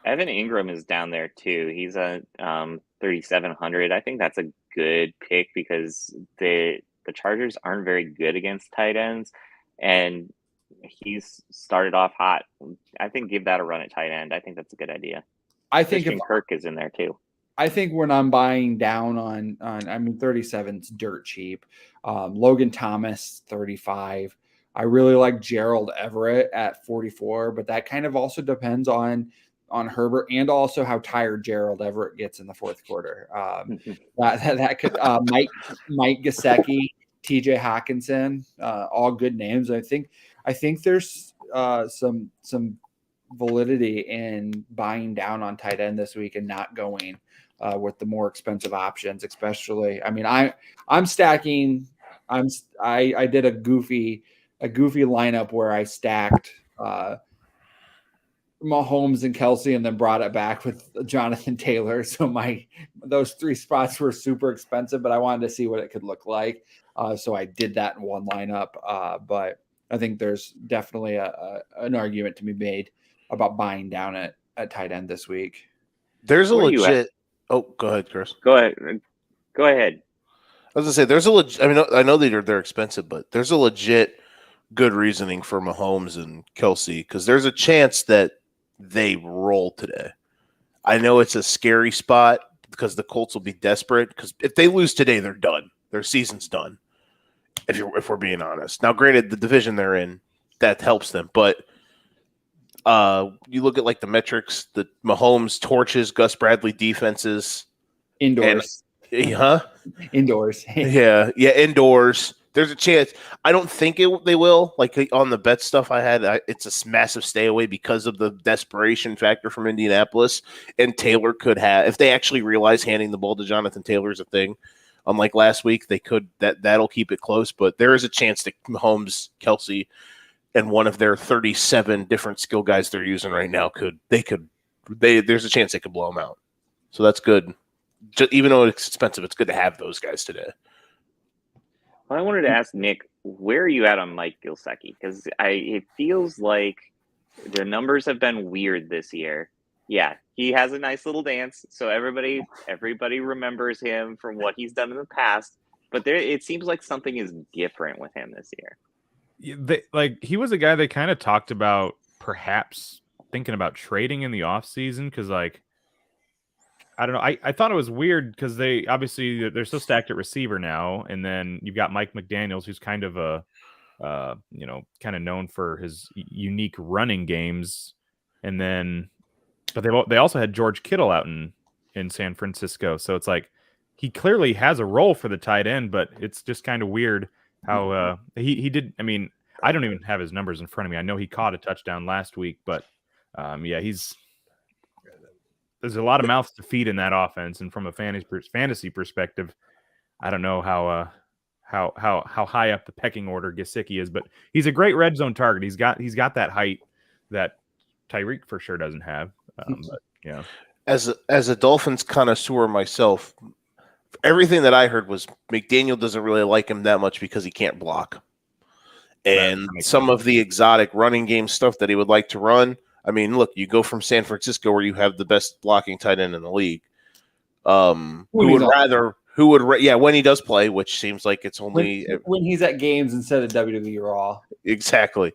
Speaker 6: Evan Ingram is down there too. He's a 3,700. I think that's a good pick because the Chargers aren't very good against tight ends, and he's started off hot. I think give that a run at tight end. I think that's a good idea.
Speaker 2: I think
Speaker 6: Christian Kirk is in there too.
Speaker 2: I think when I'm buying down on 37's dirt cheap. Logan Thomas, 35. I really like Gerald Everett at 44, but that kind of also depends on Herbert and also how tired Gerald Everett gets in the fourth quarter. That could Mike Gesicki, TJ Hawkinson, all good names. I think there's some validity in buying down on tight end this week and not going with the more expensive options, especially. I mean, I'm stacking. I did a goofy lineup where I stacked Mahomes and Kelsey and then brought it back with Jonathan Taylor. So those 3 spots were super expensive, but I wanted to see what it could look like. So I did that in one lineup. But I think there's definitely an argument to be made about buying down at tight end this week.
Speaker 5: There's a
Speaker 6: Where are you
Speaker 5: legit. Oh, go ahead, Chris.
Speaker 6: Go ahead.
Speaker 5: I was gonna say there's a legit. I mean, I know they're expensive, but there's a legit good reasoning for Mahomes and Kelsey because there's a chance that they roll today. I know it's a scary spot because the Colts will be desperate because if they lose today, they're done. Their season's done. If we're being honest. Now, granted, the division they're in that helps them, but you look at like the metrics, the Mahomes torches, Gus Bradley defenses
Speaker 2: Indoors.
Speaker 5: Indoors.
Speaker 2: Yeah.
Speaker 5: Indoors. There's a chance. I don't think they will. Like on the bet stuff I had, it's a massive stay away because of the desperation factor from Indianapolis. And Taylor could have, if they actually realize handing the ball to Jonathan Taylor is a thing, unlike last week, that'll keep it close. But there is a chance that Mahomes, Kelsey, and one of their 37 different skill guys they're using right now there's a chance they could blow them out. So that's good. Even though it's expensive, it's good to have those guys today.
Speaker 6: Well, I wanted to ask Nick, where are you at on Mike Gesicki? Because it feels like the numbers have been weird this year. Yeah, he has a nice little dance, so everybody remembers him from what he's done in the past. But it seems like something is different with him this year.
Speaker 3: He was a guy they kind of talked about perhaps thinking about trading in the offseason because, like, I don't know. I thought it was weird because they're so stacked at receiver now, and then you've got Mike McDaniels, who's kind of kind of known for his unique running games, and then, but they also had George Kittle out in San Francisco, so it's like he clearly has a role for the tight end, but it's just kind of weird how he did. I mean, I don't even have his numbers in front of me. I know he caught a touchdown last week, but there's a lot of mouths to feed in that offense, and from a fantasy perspective, I don't know how high up the pecking order Gesicki is, but he's a great red zone target. He's got that height that Tyreek for sure doesn't have. But yeah,
Speaker 5: as a Dolphins connoisseur myself, everything that I heard was McDaniel doesn't really like him that much because he can't block, and some of the exotic running game stuff that he would like to run. I mean, look, you go from San Francisco where you have the best blocking tight end in the league. When he does play, which seems like it's only
Speaker 2: when he's at games instead of WWE Raw.
Speaker 5: Exactly.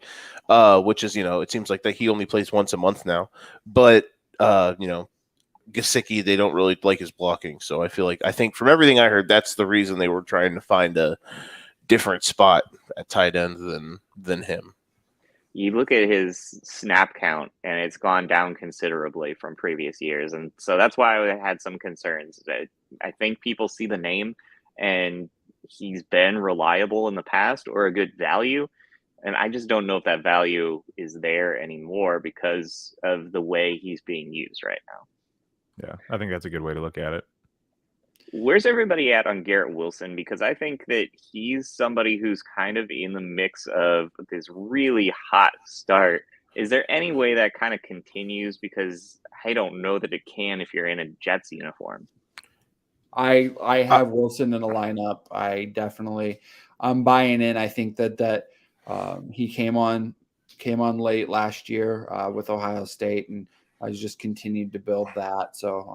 Speaker 5: Which is, it seems like that he only plays once a month now. But Gesicki, they don't really like his blocking. So I think from everything I heard, that's the reason they were trying to find a different spot at tight end than him.
Speaker 6: You look at his snap count, and it's gone down considerably from previous years. And so that's why I had some concerns. I think people see the name, and he's been reliable in the past or a good value. And I just don't know if that value is there anymore because of the way he's being used right now.
Speaker 3: Yeah, I think that's a good way to look at it.
Speaker 6: Where's everybody at on Garrett Wilson? Because I think that he's somebody who's kind of in the mix of this really hot start. Is there any way that kind of continues? Because I don't know that it can if you're in a Jets uniform.
Speaker 2: I have Wilson in a lineup. I'm buying in. I think that he came on late last year with Ohio State, and I just continued to build that. So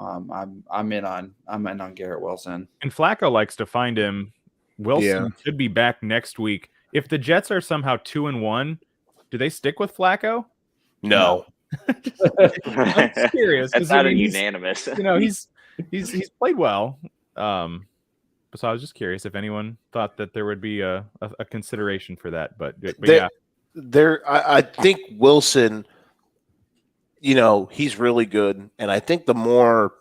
Speaker 2: I'm in on Garrett Wilson.
Speaker 3: And Flacco likes to find him. Wilson should be back next week. If the Jets are somehow 2-1, do they stick with Flacco?
Speaker 5: No.
Speaker 3: I'm serious.
Speaker 6: That's not unanimous.
Speaker 3: He's played well. So I was just curious if anyone thought that there would be a consideration for that. But yeah,
Speaker 5: I think Wilson. He's really good, and I think the more,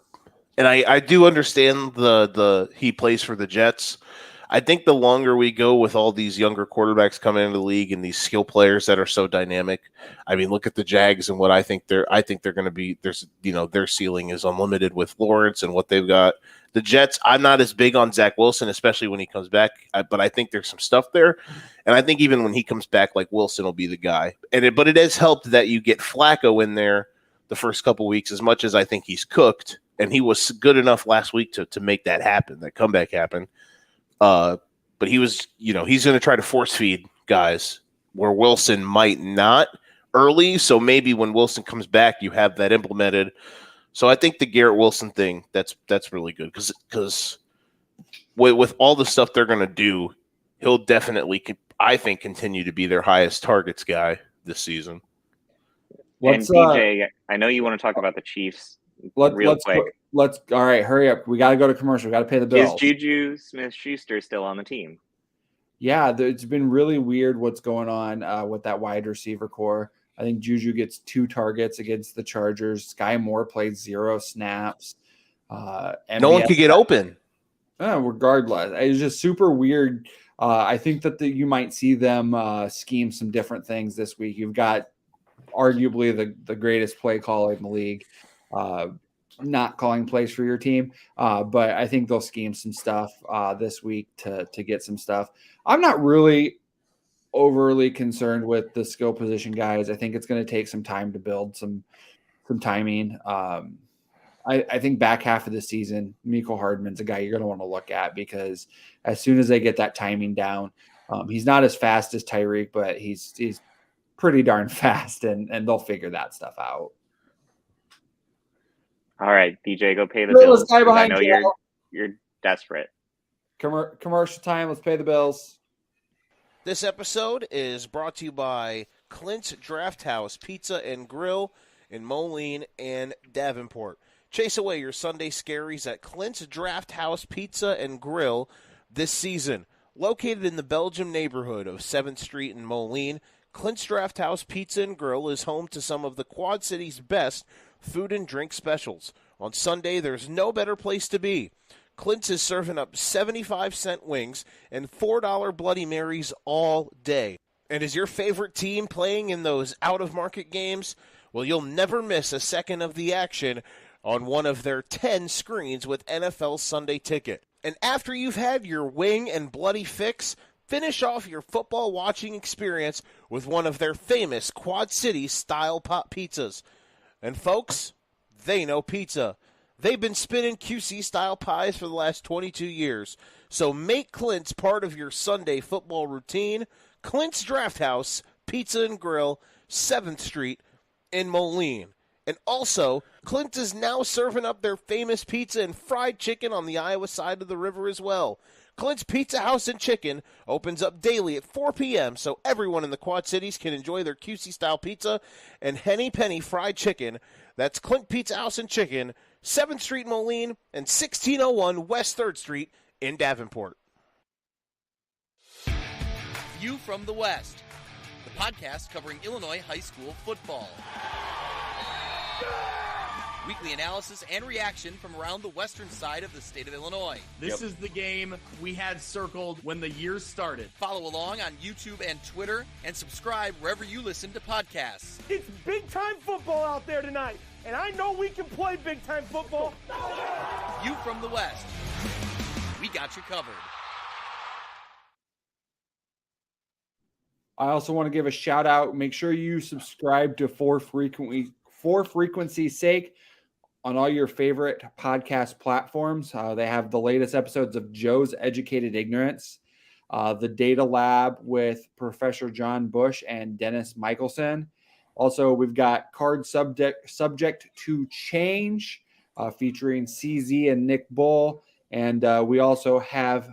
Speaker 5: and I do understand the he plays for the Jets. I think the longer we go with all these younger quarterbacks coming into the league and these skill players that are so dynamic. I mean, look at the Jags and what I think they're going to be. Their ceiling is unlimited with Lawrence and what they've got. The Jets, I'm not as big on Zach Wilson, especially when he comes back, but I think there's some stuff there. And I think even when he comes back, like Wilson will be the guy. But it has helped that you get Flacco in there the first couple weeks, as much as I think he's cooked. And he was good enough last week to make that happen, that comeback happen. But he was, he's going to try to force feed guys where Wilson might not early. So maybe when Wilson comes back, you have that implemented. So I think the Garrett Wilson thing, that's really good because with all the stuff they're going to do, he'll definitely, I think, continue to be their highest targets guy this season.
Speaker 6: And DJ, I know you want to talk about the Chiefs real quick.
Speaker 2: All right, hurry up. We got to go to commercial. We got to pay the bill.
Speaker 6: Is Juju Smith-Schuster still on the team?
Speaker 2: Yeah, it's been really weird what's going on with that wide receiver core. I think Juju gets 2 targets against the Chargers. Sky Moore played 0 snaps.
Speaker 5: No one could get open.
Speaker 2: Regardless, it's just super weird. I think that you might see them scheme some different things this week. You've got arguably the greatest play caller in the league not calling plays for your team. But I think they'll scheme some stuff this week to get some stuff. I'm not really overly concerned with the skill position guys. I think it's going to take some time to build some timing. I think back half of the season, Mecole Hardman's a guy you're going to want to look at because as soon as they get that timing down, he's not as fast as Tyreek, but he's pretty darn fast, and they'll figure that stuff out.
Speaker 6: All right, DJ, go pay the
Speaker 2: Fearless
Speaker 6: bills.
Speaker 2: guy
Speaker 6: 'Cause I
Speaker 2: behind
Speaker 6: know
Speaker 2: you.
Speaker 6: you're desperate.
Speaker 2: Commercial time. Let's pay the bills.
Speaker 5: This episode is brought to you by Clints Drafthouse Pizza and Grill in Moline and Davenport. Chase away your Sunday scaries at Clints Drafthouse Pizza and Grill this season. Located in the Belgium neighborhood of 7th Street in Moline, Clints Drafthouse Pizza and Grill is home to some of the Quad City's best food and drink specials. On Sunday, there's no better place to be. Clints is serving up 75-cent wings and $4 Bloody Marys all day. And is your favorite team playing in those out-of-market games? Well, you'll never miss a second of the action on one of their 10 screens with NFL Sunday Ticket. And after you've had your wing and bloody fix, finish off your football watching experience with one of their famous Quad City style pot pizzas. And folks, they know pizza. They've been spinning QC-style pies for the last 22 years. So make Clints part of your Sunday football routine. Clints Drafthouse, Pizza and Grill, 7th Street in Moline. And also, Clint is now serving up their famous pizza and fried chicken on the Iowa side of the river as well. Clint's Pizza House and Chicken opens up daily at 4 p.m. so everyone in the Quad Cities can enjoy their QC-style pizza and Henny Penny fried chicken. That's Clint Pizza House and Chicken, 7th Street Moline, and 1601 West 3rd Street in Davenport.
Speaker 7: View from the West, the podcast covering Illinois high school football. Weekly analysis and reaction from around the western side of the state of Illinois.
Speaker 8: This is the game we had circled when the year started.
Speaker 7: Follow along on YouTube and Twitter, and subscribe wherever you listen to podcasts.
Speaker 9: It's big-time football out there tonight, and I know we can play big-time football.
Speaker 7: View from the West. We got you covered.
Speaker 2: I also want to give a shout out. Make sure you subscribe to For Frequency's Sake on all your favorite podcast platforms. They have the latest episodes of Joe's Educated Ignorance, the Data Lab with Professor John Bush and Dennis Michelson. Also, we've got Card Subject to Change featuring CZ and Nick Bull. And we also have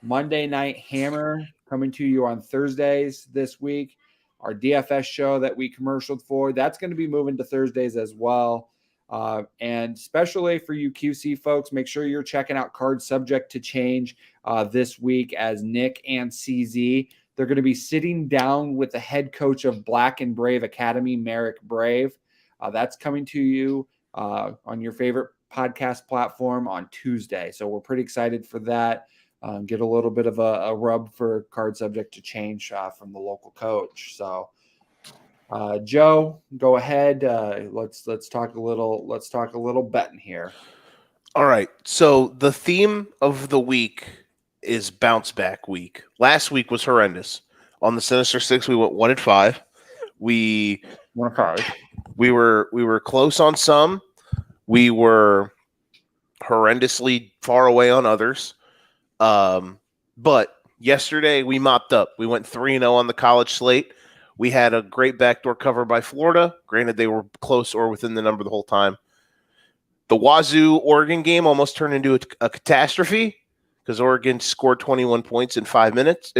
Speaker 2: Monday Night Hammer coming to you on Thursdays this week. Our DFS show that we commercialed for, that's going to be moving to Thursdays as well. And especially for you QC folks, make sure you're checking out Card Subject to Change this week as Nick and CZ. They're going to be sitting down with the head coach of Black and Brave Academy, Merrick Brave. That's coming to you on your favorite podcast platform on Tuesday. So we're pretty excited for that. Get a little bit of a rub for Card Subject to Change from the local coach. So Joe, go ahead. Let's talk a little betting here.
Speaker 5: All right. So the theme of the week is bounce back week. Last week was horrendous. On the Sinister Six, we went 1-5. We were close on some. We were horrendously far away on others. But yesterday we mopped up. We went 3-0 on the college slate. We had a great backdoor cover by Florida. Granted, they were close or within the number the whole time. The Wazoo-Oregon game almost turned into a catastrophe because Oregon scored 21 points in 4 minutes,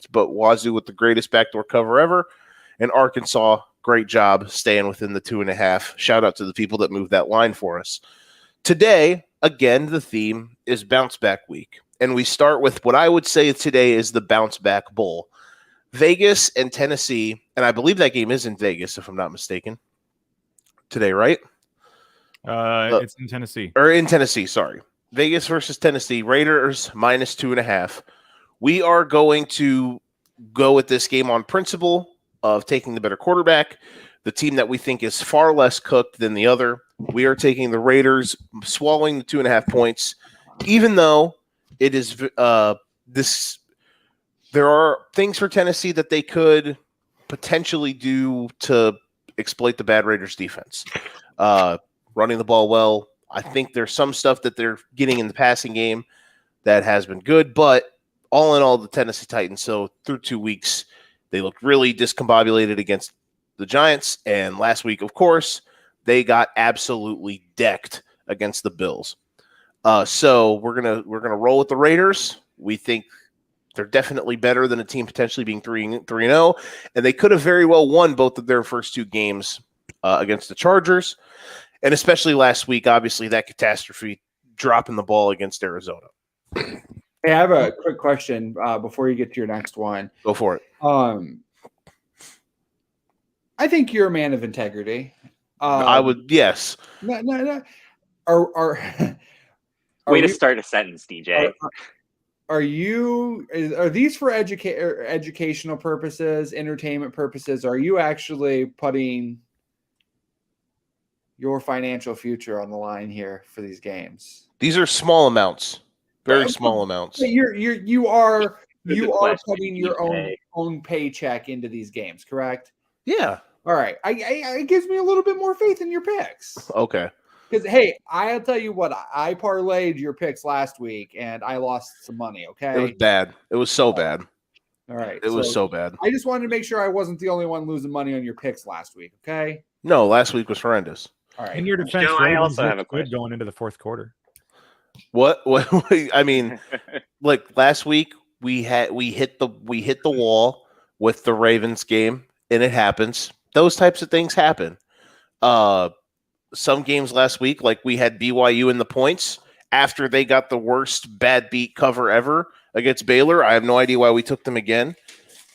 Speaker 5: but Wazoo with the greatest backdoor cover ever. And Arkansas, great job staying within the 2.5. Shout out to the people that moved that line for us. Today, again, the theme is bounce back week. And we start with what I would say today is the bounce back bowl. Vegas and Tennessee, and I believe that game is in Vegas, if I'm not mistaken. Today, right?
Speaker 3: It's in Tennessee.
Speaker 5: Or in Tennessee, sorry. Vegas versus Tennessee. Raiders minus 2.5. We are going to go with this game on principle of taking the better quarterback. the team that we think is far less cooked than the other. We are taking the Raiders, swallowing the 2.5 points, even though it is this. There are things for Tennessee that they could potentially do to exploit the bad Raiders defense. Running the ball well. I think there's some stuff that they're getting in the passing game that has been good, but all in all, the Tennessee Titans, so through 2 weeks, they looked really discombobulated against the Giants, and last week, of course, they got absolutely decked against the Bills. So we're gonna roll with the Raiders. We think they're definitely better than a team potentially being 3-0, and they could have very well won both of their first 2 games against the Chargers, and especially last week, obviously, that catastrophe dropping the ball against Arizona.
Speaker 2: Hey, I have a quick question before you get to your next one.
Speaker 5: Go for it.
Speaker 2: I think you're a man of integrity.
Speaker 5: I would, yes.
Speaker 2: No.
Speaker 6: Way to start a sentence, DJ.
Speaker 2: Are these for educational purposes, entertainment purposes? Are you actually putting your financial future on the line here for these games?
Speaker 5: These are small amounts, very small amounts.
Speaker 2: You are
Speaker 6: question,
Speaker 2: putting your own paycheck into these games, correct?
Speaker 5: Yeah.
Speaker 2: All right. It gives me a little bit more faith in your picks.
Speaker 5: Okay.
Speaker 2: Because, hey, I'll tell you what, I parlayed your picks last week, and I lost some money, okay?
Speaker 5: It was bad. It was so bad.
Speaker 2: All right.
Speaker 5: It was so bad.
Speaker 2: I just wanted to make sure I wasn't the only one losing money on your picks last week, okay?
Speaker 5: No, last week was horrendous.
Speaker 2: All right.
Speaker 3: In your defense,
Speaker 6: Joe, I
Speaker 3: Ravens
Speaker 6: also have a
Speaker 3: looked good
Speaker 6: question.
Speaker 3: going into the fourth quarter.
Speaker 5: What? I mean, like last week we hit the wall with the Ravens game, and it happens. Those types of things happen. Some games last week, like we had BYU in the points after they got the worst bad beat cover ever against Baylor. I have no idea why we took them again,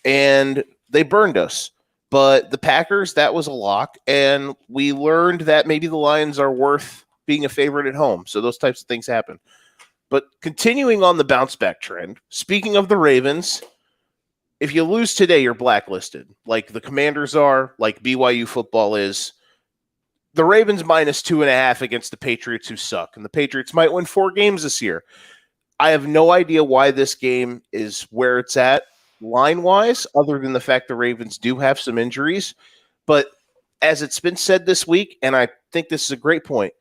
Speaker 5: and they burned us. But the Packers, that was a lock, and we learned that maybe the Lions are worth being a favorite at home. So those types of things happen. But continuing on the bounce back trend, speaking of the Ravens, if you lose today, you're blacklisted, like the Commanders are, like BYU football is. The Ravens -2.5 against the Patriots, who suck, and the Patriots might win 4 games this year. I have no idea why this game is where it's at line-wise, other than the fact the Ravens do have some injuries. But as it's been said this week, and I think this is a great point,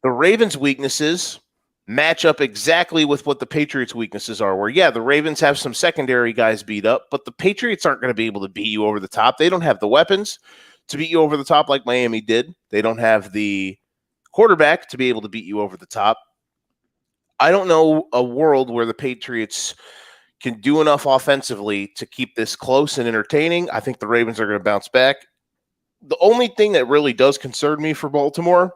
Speaker 5: the Ravens' weaknesses match up exactly with what the Patriots' weaknesses are, where, yeah, the Ravens have some secondary guys beat up, but the Patriots aren't going to be able to beat you over the top. They don't have the weapons to beat you over the top like Miami did. They don't have the quarterback to be able to beat you over the top. I don't know a world where the Patriots can do enough offensively to keep this close and entertaining. I think the Ravens are going to bounce back. The only thing that really does concern me for Baltimore,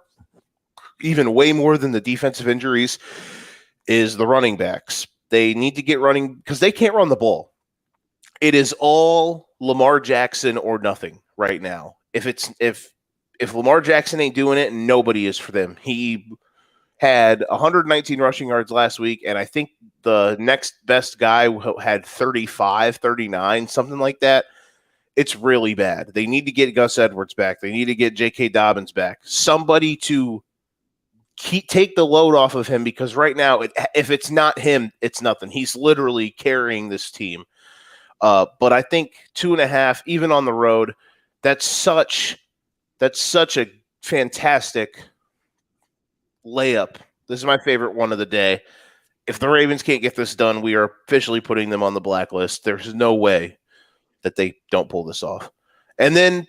Speaker 5: even way more than the defensive injuries, is the running backs. They need to get running because they can't run the ball. It is all Lamar Jackson or nothing right now. If Lamar Jackson ain't doing it, nobody is for them. He had 119 rushing yards last week, and I think the next best guy had 35, 39, something like that. It's really bad. They need to get Gus Edwards back. They need to get J.K. Dobbins back. Somebody to take the load off of him, because right now, if it's not him, it's nothing. He's literally carrying this team. But I think 2.5, even on the road, that's such a fantastic layup. This is my favorite one of the day. If the Ravens can't get this done, we are officially putting them on the blacklist. There's no way that they don't pull this off. And then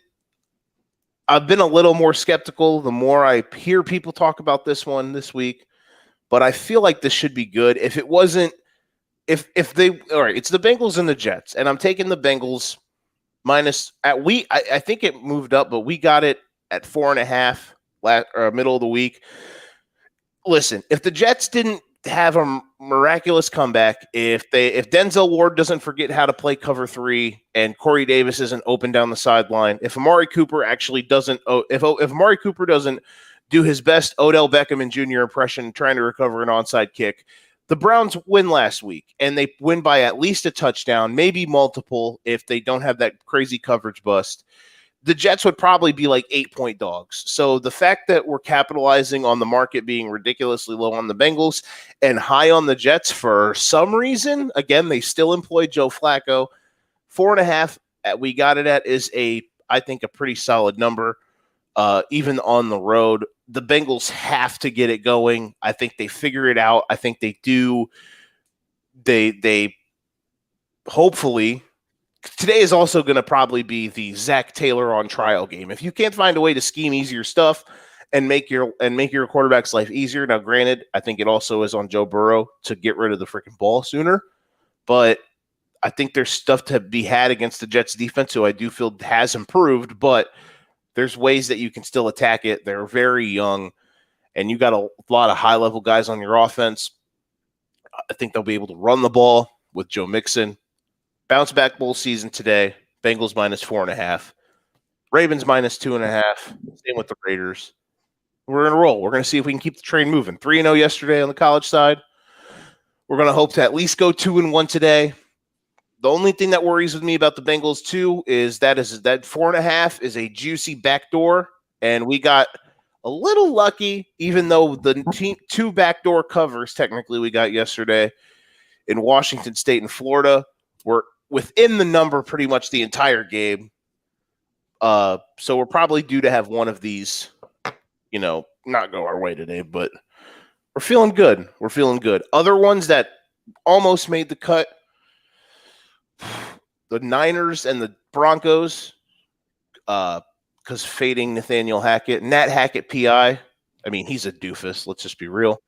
Speaker 5: I've been a little more skeptical the more I hear people talk about this one this week, but I feel like this should be good. If it wasn't, if they, all right, it's the Bengals and the Jets, and I'm taking the Bengals minus I think it moved up, but we got it at 4.5 middle of the week. Listen, if the Jets didn't have a miraculous comeback, if Denzel Ward doesn't forget how to play cover 3 and Corey Davis isn't open down the sideline, if Amari Cooper actually doesn't, if Amari Cooper doesn't do his best Odell Beckham Jr. impression trying to recover an onside kick, the Browns win last week, and they win by at least a touchdown, maybe multiple if they don't have that crazy coverage bust. the Jets would probably be like 8-point dogs. So the fact that we're capitalizing on the market being ridiculously low on the Bengals and high on the Jets for some reason, again, they still employ Joe Flacco. 4.5, we got it at, is I think a pretty solid number, even on the road. The Bengals have to get it going. I think they figure it out. I think they do. They hopefully. Today is also going to probably be the Zach Taylor on trial game. If you can't find a way to scheme easier stuff and make your quarterback's life easier. Now, granted, I think it also is on Joe Burrow to get rid of the freaking ball sooner, but I think there's stuff to be had against the Jets defense, who I do feel has improved, but there's ways that you can still attack it. They're very young, and you got a lot of high-level guys on your offense. I think they'll be able to run the ball with Joe Mixon. Bounce back bowl season today. Bengals -4.5. Ravens -2.5. Same with the Raiders. We're going to roll. We're going to see if we can keep the train moving. 3-0 yesterday on the college side. We're going to hope to at least go 2-1 today. The only thing that worries with me about the Bengals, too, is that 4.5 is a juicy backdoor, and we got a little lucky, even though the two backdoor covers technically we got yesterday in Washington State and Florida were within the number pretty much the entire game. So we're probably due to have one of these, not go our way today, but we're feeling good. We're feeling good. Other ones that almost made the cut, the Niners and the Broncos, because fading Nathaniel Hackett. Nat Hackett PI, I mean, he's a doofus. Let's just be real.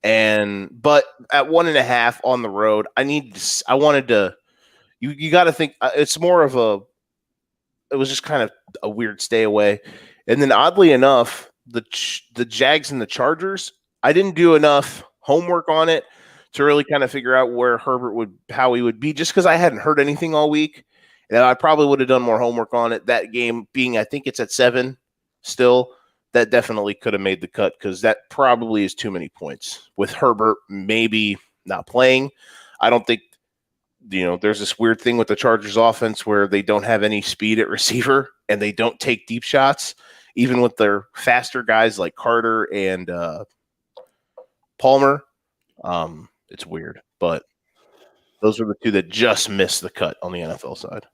Speaker 5: But at 1.5 on the road, you got to think it's more of it was just kind of a weird stay away. And then oddly enough, the Jags and the Chargers, I didn't do enough homework on it to really kind of figure out where how he would be, just because I hadn't heard anything all week. And I probably would have done more homework on it. That game being, I think it's at 7 still, that definitely could have made the cut, because that probably is too many points. With Herbert maybe not playing, I don't think, there's this weird thing with the Chargers offense where they don't have any speed at receiver and they don't take deep shots, even with their faster guys like Carter and Palmer. It's weird, but those are the two that just missed the cut on the NFL side.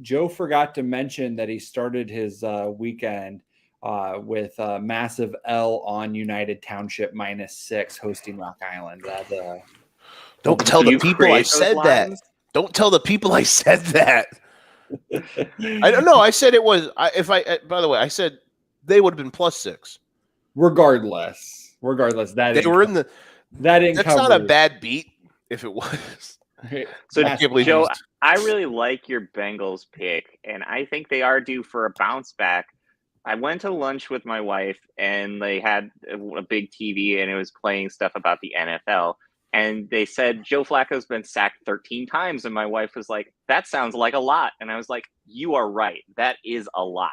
Speaker 2: Joe forgot to mention that he started his weekend with a massive L on United Township -6 hosting Rock Island.
Speaker 5: Don't tell the people I said that. Don't tell the people I said that. I don't know. I said it was. By the way, I said they would have been +6.
Speaker 2: Regardless, that
Speaker 5: they were in the.
Speaker 2: That's
Speaker 5: not a bad beat if it was.
Speaker 6: So, Joe, I really like your Bengals pick, and I think they are due for a bounce back. I went to lunch with my wife, and they had a big TV, and it was playing stuff about the NFL. And they said, Joe Flacco's been sacked 13 times. And my wife was like, that sounds like a lot. And I was like, you are right. That is a lot.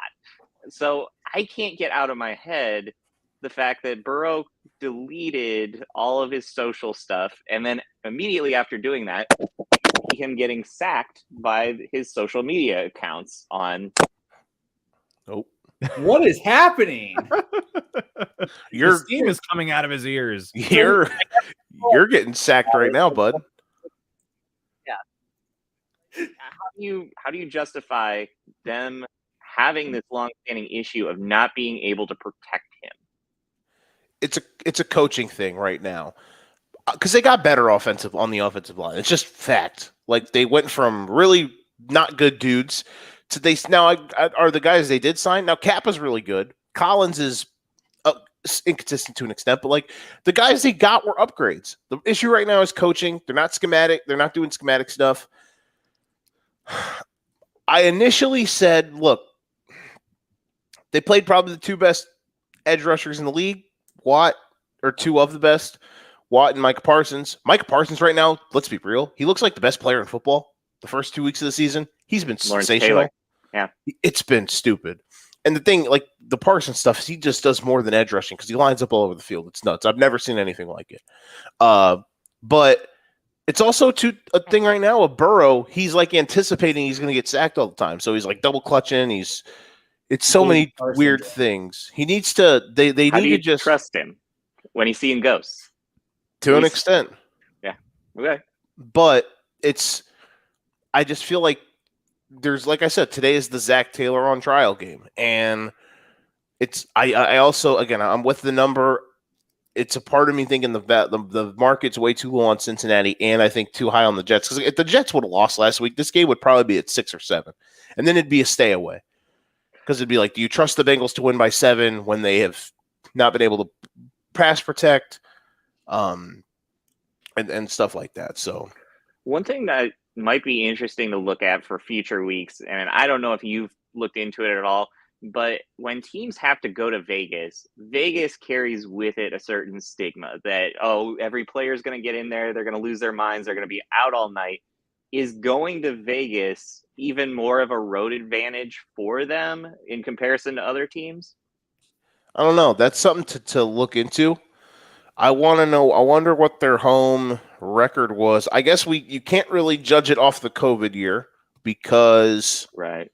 Speaker 6: So I can't get out of my head the fact that Burrow deleted all of his social stuff. And then immediately after doing that, him getting sacked by his social media accounts on.
Speaker 5: Nope.
Speaker 2: What is happening?
Speaker 3: Your steam is coming out of his ears.
Speaker 5: You're getting sacked right now, bud.
Speaker 6: Yeah. How do you justify them having this long-standing issue of not being able to protect him?
Speaker 5: It's a coaching thing right now, because they got better on the offensive line. It's just fact. Like, they went from really not good dudes to now are the guys they did sign. Now Kappa's really good. Collins is inconsistent to an extent, but like, the guys they got were upgrades. The issue right now is coaching. They're not schematic. They're not doing schematic stuff. I initially said, look, they played probably the two best edge rushers in the league, Watt, or two of the best, Watt and Micah Parsons. Micah Parsons right now, let's be real, he looks like the best player in football the first 2 weeks of the season. He's been sensational.
Speaker 6: Taylor. Yeah. It's
Speaker 5: been stupid. And the thing, like the Parsons stuff, he just does more than edge rushing because he lines up all over the field. It's nuts. I've never seen anything like it. But it's also a thing right now of Burrow. He's like anticipating he's going to get sacked all the time. So he's like double clutching. He's It's so many
Speaker 2: Carson
Speaker 5: weird
Speaker 2: did.
Speaker 5: things. He needs to. They
Speaker 6: How
Speaker 5: need
Speaker 6: do you
Speaker 5: to just
Speaker 6: trust him when he's seeing ghosts?
Speaker 5: to an
Speaker 6: least-
Speaker 5: extent.
Speaker 6: Yeah. Okay.
Speaker 5: But I just feel like there's, like I said, today is the Zach Taylor on trial game, and I also, again, I'm with the number. It's a part of me thinking the market's way too low on Cincinnati, and I think too high on the Jets, because if the Jets would have lost last week, this game would probably be at 6 or 7, and then it'd be a stay away, because it'd be like, do you trust the Bengals to win by 7 when they have not been able to pass protect, and stuff like that? So
Speaker 6: One thing that might be interesting to look at for future weeks, and I don't know if you've looked into it at all, but when teams have to go to Vegas, Vegas carries with it a certain stigma that, oh, every player is going to get in there, they're going to lose their minds, they're going to be out all night. Is going to Vegas even more of a road advantage for them in comparison to other teams?
Speaker 5: I don't know. That's something to look into. I want to know. I wonder what their home record was. I guess you can't really judge it off the COVID year because
Speaker 6: Right.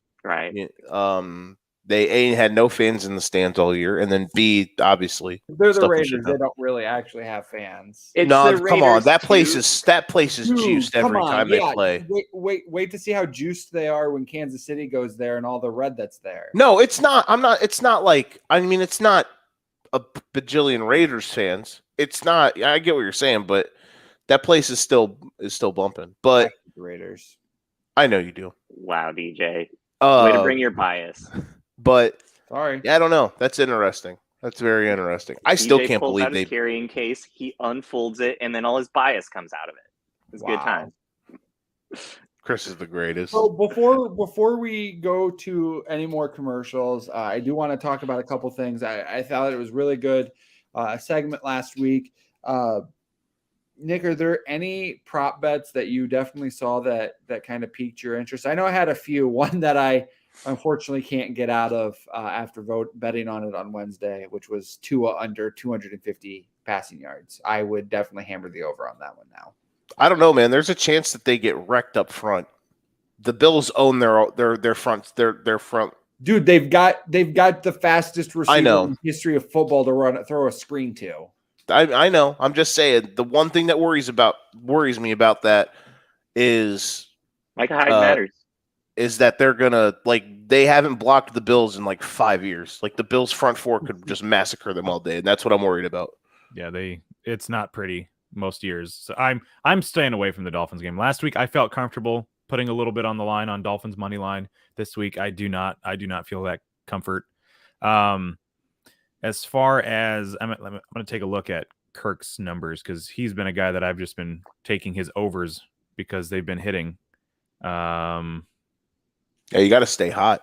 Speaker 5: they A, had no fans in the stands all year, and then B, obviously
Speaker 2: They're the
Speaker 5: stuff we should
Speaker 2: Raiders.
Speaker 5: know.
Speaker 2: They don't really actually have fans.
Speaker 6: It's
Speaker 5: No,
Speaker 6: the
Speaker 5: come on.
Speaker 6: Raiders
Speaker 5: That place
Speaker 6: too.
Speaker 5: is
Speaker 2: Dude,
Speaker 5: juiced every
Speaker 2: come on,
Speaker 5: time they
Speaker 2: yeah.
Speaker 5: play.
Speaker 2: Wait to see how juiced they are when Kansas City goes there and all the red that's there.
Speaker 5: No, it's not. It's not like. I mean, it's not a bajillion Raiders fans. It's not. I get what you're saying, but that place is still bumping.
Speaker 2: I
Speaker 5: But
Speaker 2: hate the Raiders.
Speaker 5: I know you do.
Speaker 6: Wow, DJ. Way to bring your bias.
Speaker 5: But
Speaker 2: Sorry.
Speaker 5: yeah, I don't know. That's interesting. That's very interesting. I still
Speaker 6: DJ
Speaker 5: can't
Speaker 6: pulls
Speaker 5: believe
Speaker 6: out his carrying case, he unfolds it, and then all his bias comes out of it. It's a good time.
Speaker 5: Chris is the greatest.
Speaker 2: So before we go to any more commercials, I do want to talk about a couple things. I thought it was really good segment last week. Nick, are there any prop bets that you definitely saw that kind of piqued your interest? I know I had a few. One that I unfortunately can't get out of after betting on it on Wednesday, which was Tua under 250 passing yards. I would definitely hammer the over on that one now.
Speaker 5: I don't know, man. There's a chance that they get wrecked up front. The Bills own their front. Their front.
Speaker 2: Dude, they've got the fastest receiver
Speaker 5: know.
Speaker 2: in the history of football to throw a screen to.
Speaker 5: I know. I'm just saying. The one thing that worries me about that is
Speaker 6: Micah Hyde matters.
Speaker 5: Is that they're gonna they haven't blocked the Bills in 5 years. Like the Bills front four could just massacre them all day, and that's what I'm worried about.
Speaker 3: Yeah, it's not pretty most years. So I'm staying away from the Dolphins game. Last week I felt comfortable putting a little bit on the line on Dolphins money line. This week I do not feel that comfort. As far as I'm going to take a look at Kirk's numbers, because he's been a guy that I've just been taking his overs because they've been hitting.
Speaker 5: Yeah, you got to stay hot.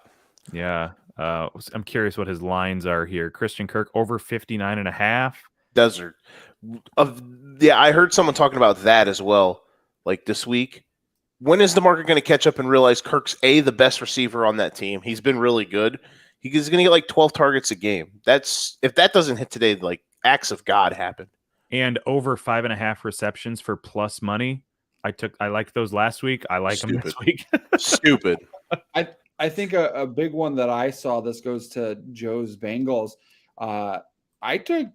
Speaker 3: Yeah. I'm curious what his lines are here. Christian Kirk over 59.5.
Speaker 5: Desert. Yeah, I heard someone talking about that as well, this week. When is the market going to catch up and realize Kirk's the best receiver on that team? He's been really good. He's going to get 12 targets a game. If that doesn't hit today, acts of God happen.
Speaker 3: And over 5.5 receptions for plus money. I liked those last week. I like them this week.
Speaker 5: Stupid.
Speaker 2: I think a big one that I saw, this goes to Joe's Bengals. I took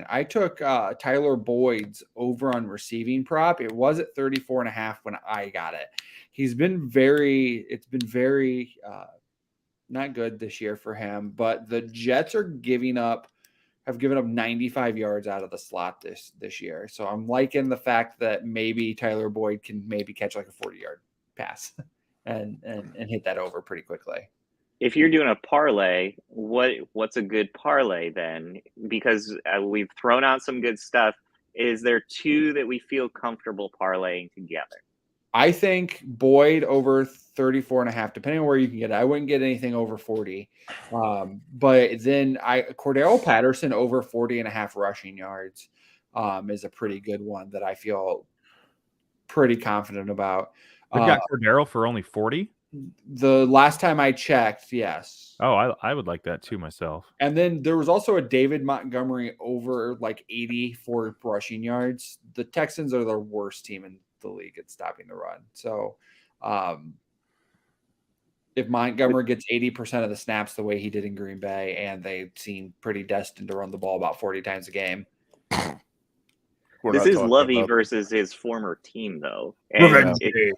Speaker 2: I took Tyler Boyd's over on receiving prop. It was at 34.5 when I got it. It's been very not good this year for him, but the Jets have given up 95 yards out of the slot this year. So I'm liking the fact that maybe Tyler Boyd can maybe catch a 40-yard pass and hit that over pretty quickly.
Speaker 6: If you're doing a parlay, what's a good parlay then? Because we've thrown out some good stuff. Is there two that we feel comfortable parlaying together?
Speaker 2: I think Boyd over 34.5, depending on where you can get it. I wouldn't get anything over 40. But then Cordero Patterson over 40.5 rushing yards is a pretty good one that I feel pretty confident about.
Speaker 3: We've got Cordero for only 40.
Speaker 2: The last time I checked, yes.
Speaker 3: Oh, I would like that too myself.
Speaker 2: And then there was also a David Montgomery over 84 rushing yards. The Texans are the worst team in the league at stopping the run. So if Montgomery gets 80% of the snaps the way he did in Green Bay, and they seem pretty destined to run the ball about 40 times a game.
Speaker 6: This is Lovey versus his former team, though. And
Speaker 10: Revenge
Speaker 6: a
Speaker 10: game.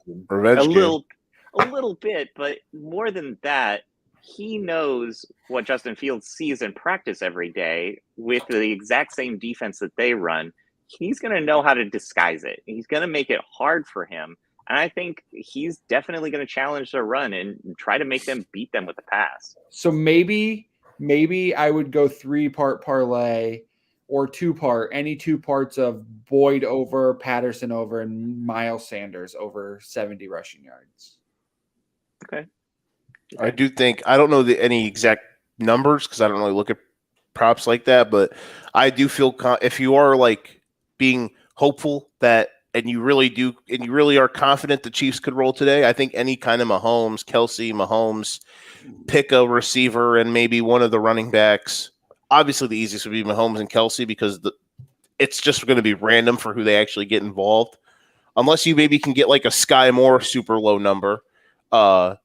Speaker 6: little bit, but more than that, he knows what Justin Fields sees in practice every day with the exact same defense that they run. He's going to know how to disguise it. He's going to make it hard for him. And I think he's definitely going to challenge the run and try to make them beat them with the pass.
Speaker 2: So maybe I would go 3-part parlay or 2-part, any 2 parts of Boyd over, Patterson over, and Miles Sanders over 70 rushing yards.
Speaker 6: Okay.
Speaker 10: I do think, I don't know any exact numbers because I don't really look at props like that, but I do feel if you are like being hopeful that, and you really are confident the Chiefs could roll today, I think any kind of Mahomes, pick a receiver and maybe one of the running backs. Obviously, the easiest would be Mahomes and Kelsey because it's just going to be random for who they actually get involved. Unless you maybe can get like a Sky Moore super low number. But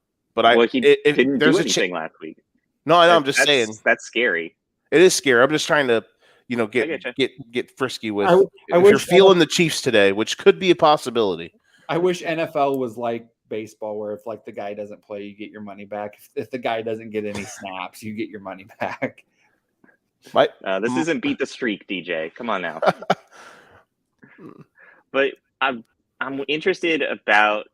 Speaker 6: he didn't do anything last week.
Speaker 10: No, I know. I'm just saying
Speaker 6: that's scary.
Speaker 10: It is scary. I'm just trying to, get frisky with.
Speaker 2: I
Speaker 10: if
Speaker 2: wish
Speaker 10: you're feeling the Chiefs today, which could be a possibility.
Speaker 2: I wish NFL was like baseball, where if like the guy doesn't play, you get your money back. If the guy doesn't get any snaps, you get your money back.
Speaker 6: This isn't beat the streak, DJ. Come on now. But I'm interested about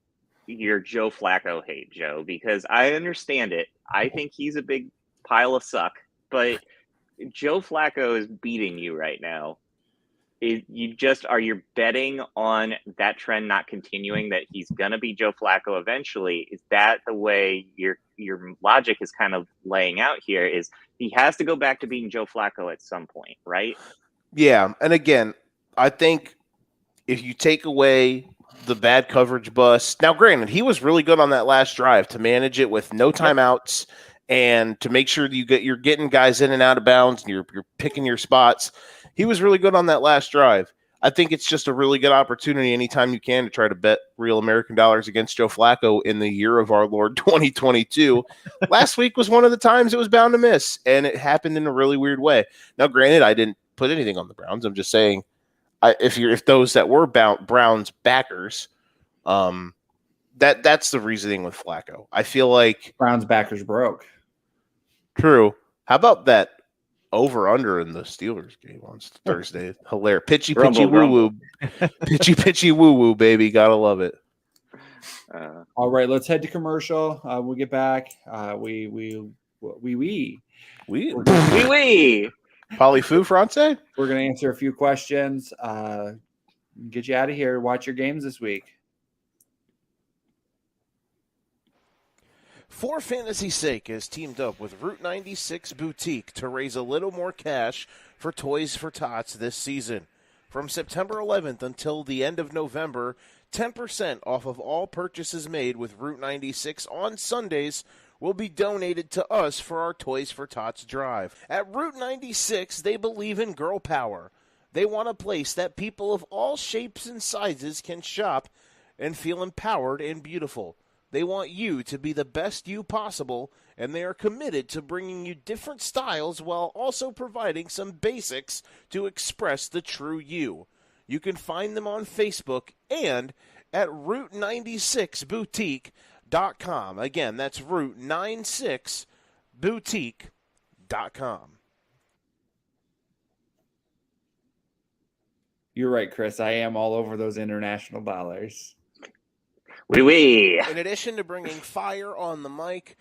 Speaker 6: your Joe Flacco hate, Joe, because I understand it. I think he's a big pile of suck, but Joe Flacco is beating you right now. You're betting on that trend not continuing, that he's gonna be Joe Flacco eventually? Is that the way your logic is kind of laying out here? Is he has to go back to being Joe Flacco at some point, right?
Speaker 10: Yeah, and again, I think if you take away the bad coverage bust, now granted, he was really good on that last drive to manage it with no timeouts and to make sure that you're getting guys in and out of bounds and you're picking your spots. He was really good on that last drive. I think it's just a really good opportunity anytime you can to try to bet real American dollars against Joe Flacco in the year of our Lord 2022. Last week was one of the times it was bound to miss, and it happened in a really weird way. Now, granted, I didn't put anything on the Browns. I'm just saying, if those that were Browns backers, that's the reasoning with Flacco. I feel like
Speaker 2: Browns backers broke.
Speaker 10: True. How about that over under in the Steelers game on Thursday? Hilarious. Pitchy woo woo. Pitchy woo woo, baby. Gotta love it.
Speaker 2: All right, let's head to commercial. We'll get back. We.
Speaker 10: Parlez-vous français?
Speaker 2: We're going to answer a few questions. Get you out of here. Watch your games this week.
Speaker 5: For Fantasy's Sake has teamed up with Route 96 Boutique to raise a little more cash for Toys for Tots this season. From September 11th until the end of November, 10% off of all purchases made with Route 96 on Sundays will be donated to us for our Toys for Tots drive. At Route 96, they believe in girl power. They want a place that people of all shapes and sizes can shop and feel empowered and beautiful. They want you to be the best you possible, and they are committed to bringing you different styles while also providing some basics to express the true you. You can find them on Facebook and at Route96Boutique.com. Again, that's Route96Boutique.com.
Speaker 2: You're right, Chris. I am all over those international dollars.
Speaker 5: In addition to bringing fire on the mic,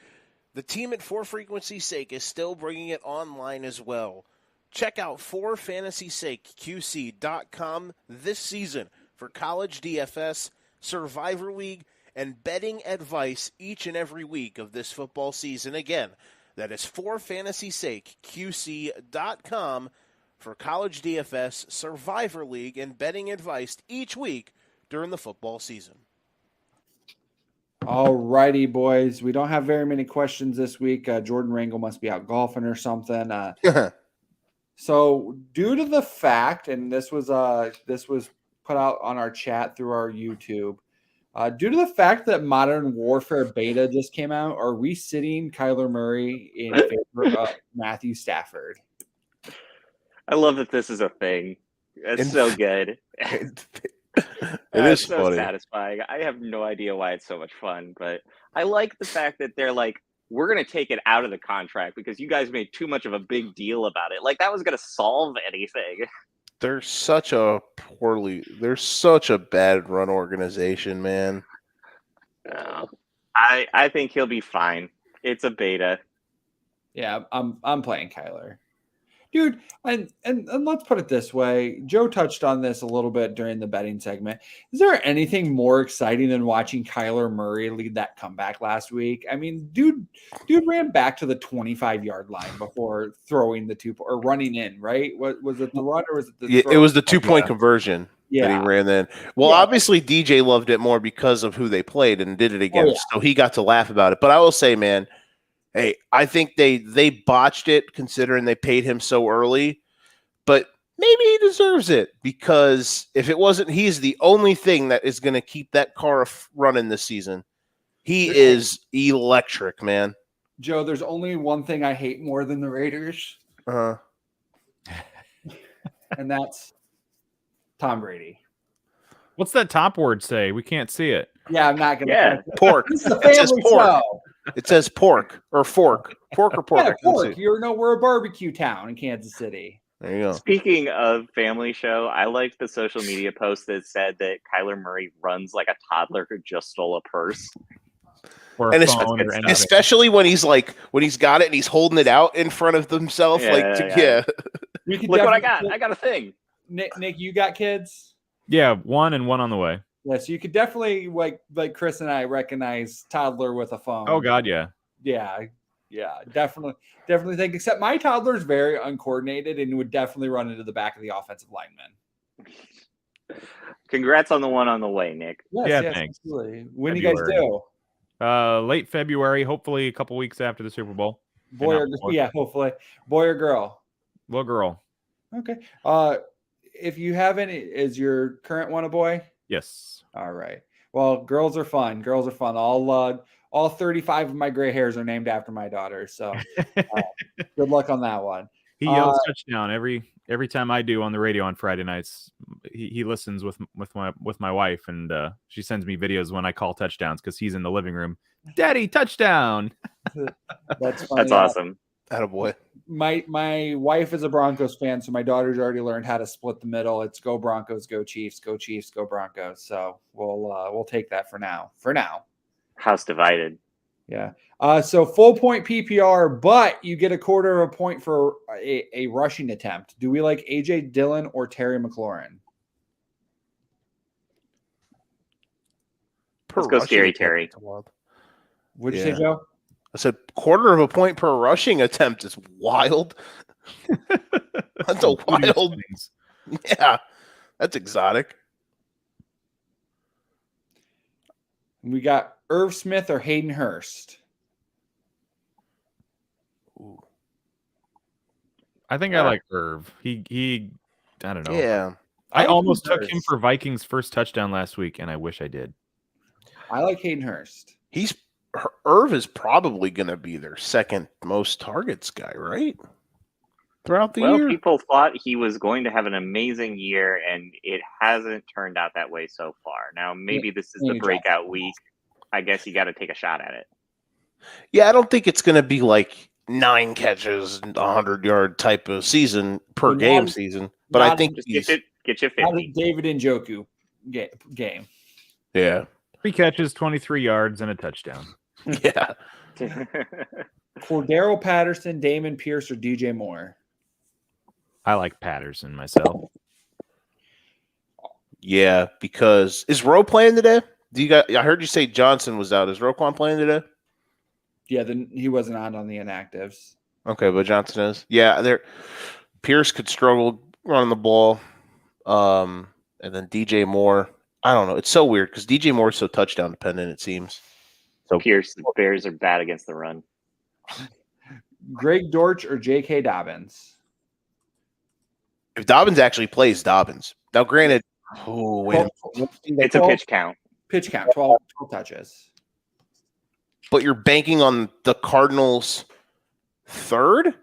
Speaker 5: the team at For Frequency's Sake is still bringing it online as well. Check out ForFantasySakeQC.com this season for college DFS, Survivor League, and betting advice each and every week of this football season. Again, that is ForFantasySakeQC.com for college DFS, Survivor League, and betting advice each week during the football season.
Speaker 2: All righty, boys. We don't have very many questions this week. Jordan Rangel must be out golfing or something. So, due to the fact, and this was put out on our chat through our YouTube, Due to the fact that Modern Warfare Beta just came out, are we sitting Kyler Murray in favor of Matthew Stafford?
Speaker 6: I love that this is a thing. It's so good.
Speaker 10: It
Speaker 6: It's
Speaker 10: is
Speaker 6: so
Speaker 10: funny.
Speaker 6: satisfying. I have no idea why it's so much fun, but I like the fact that they're like, we're going to take it out of the contract because you guys made too much of a big deal about it. Like that was going to solve anything.
Speaker 10: They're such a bad run organization, man.
Speaker 6: I think he'll be fine. It's a beta.
Speaker 2: Yeah, I'm playing Kyler. Dude, and let's put it this way. Joe touched on this a little bit during the betting segment. Is there anything more exciting than watching Kyler Murray lead that comeback last week? I mean, dude ran back to the 25-yard line before throwing the 2 or running in, right? What was it, the run or was it the throw?
Speaker 10: It was the 2-point conversion that he ran then. Well, obviously DJ loved it more because of who they played and did it against, so he got to laugh about it. But I will say, man, hey, I think they botched it considering they paid him so early, but maybe he deserves it because if it wasn't, he's the only thing that is going to keep that car running this season. He is electric, man.
Speaker 2: Joe, there's only one thing I hate more than the Raiders, and that's Tom Brady.
Speaker 3: What's that top word say? We can't see it.
Speaker 2: Yeah, I'm not going to.
Speaker 6: Yeah,
Speaker 10: pork.
Speaker 2: This is a family show.
Speaker 10: It says pork or fork. Pork or pork.
Speaker 2: Yeah, pork. We're a barbecue town in Kansas City.
Speaker 10: There you go.
Speaker 6: Speaking of family show, I liked the social media post that said that Kyler Murray runs like a toddler who just stole a purse.
Speaker 3: Or
Speaker 10: And
Speaker 3: a phone or anything.
Speaker 10: especially when he's got it and he's holding it out in front of himself.
Speaker 2: We could
Speaker 6: Look what I got. I got a thing.
Speaker 2: Nick, you got kids?
Speaker 3: Yeah, one on the way.
Speaker 2: Yeah, so you could definitely like Chris and I recognize toddler with a phone.
Speaker 3: Oh God, yeah.
Speaker 2: Yeah, definitely think. Except my toddler is very uncoordinated and would definitely run into the back of the offensive lineman.
Speaker 6: Congrats on the one on the way, Nick.
Speaker 2: Yes,
Speaker 3: thanks.
Speaker 2: Absolutely. When do you guys do?
Speaker 3: Late February, hopefully a couple weeks after the Super Bowl.
Speaker 2: Hopefully. Boy or girl?
Speaker 3: Little girl.
Speaker 2: Okay. If you have any, is your current one a boy?
Speaker 3: Yes.
Speaker 2: All right. Well, girls are fun. All 35 of my gray hairs are named after my daughter. So good luck on that one.
Speaker 3: He yells touchdown every time I do on the radio on Friday nights. He listens with my wife, and she sends me videos when I call touchdowns because he's in the living room. Daddy, touchdown!
Speaker 2: That's funny.
Speaker 6: That's awesome.
Speaker 10: Attaboy.
Speaker 2: My wife is a Broncos fan, so my daughter's already learned how to split the middle. It's go Broncos, go Chiefs, go Chiefs, go Broncos. So we'll take that for now.
Speaker 6: House divided.
Speaker 2: Yeah. So full point PPR, but you get a quarter of a point for a rushing attempt. Do we like AJ Dillon or Terry McLaurin?
Speaker 6: Let's go scary Terry.
Speaker 2: What'd you say, Joe?
Speaker 10: I said quarter of a point per rushing attempt is wild. That's a wild. Yeah, that's exotic.
Speaker 2: We got Irv Smith or Hayden Hurst.
Speaker 10: Ooh.
Speaker 3: I think I like Irv. He I don't know.
Speaker 10: Yeah.
Speaker 3: I almost took him for Vikings' first touchdown last week, and I wish I did.
Speaker 2: I like Hayden Hurst.
Speaker 10: Irv is probably going to be their second most targets guy, right? Throughout the year.
Speaker 6: Well, people thought he was going to have an amazing year, and it hasn't turned out that way so far. Now, maybe this is the breakout week. I guess you got to take a shot at it.
Speaker 10: Yeah, I don't think it's going to be like 9 catches, 100-yard type of season per game season. But I think
Speaker 6: get you 50.
Speaker 2: David Njoku game.
Speaker 10: Yeah.
Speaker 3: 3 catches, 23 yards, and a touchdown.
Speaker 10: Yeah.
Speaker 2: Cordero Patterson, Damon Pierce, or DJ Moore?
Speaker 3: I like Patterson myself.
Speaker 10: Yeah, because is Rowe playing today? I heard you say Johnson was out. Is Roquan playing today?
Speaker 2: Yeah, then he wasn't on the inactives.
Speaker 10: Okay, but Johnson is. Yeah, Pierce could struggle running the ball. And then DJ Moore. I don't know. It's so weird because DJ Moore is so touchdown dependent, it seems. So
Speaker 6: Pierce, the Bears are bad against the run.
Speaker 2: Greg Dortch or J.K. Dobbins?
Speaker 10: If Dobbins actually plays, Dobbins. Now, granted, it's
Speaker 6: a pitch count.
Speaker 2: pitch count, 12 touches.
Speaker 10: But you're banking on the Cardinals' third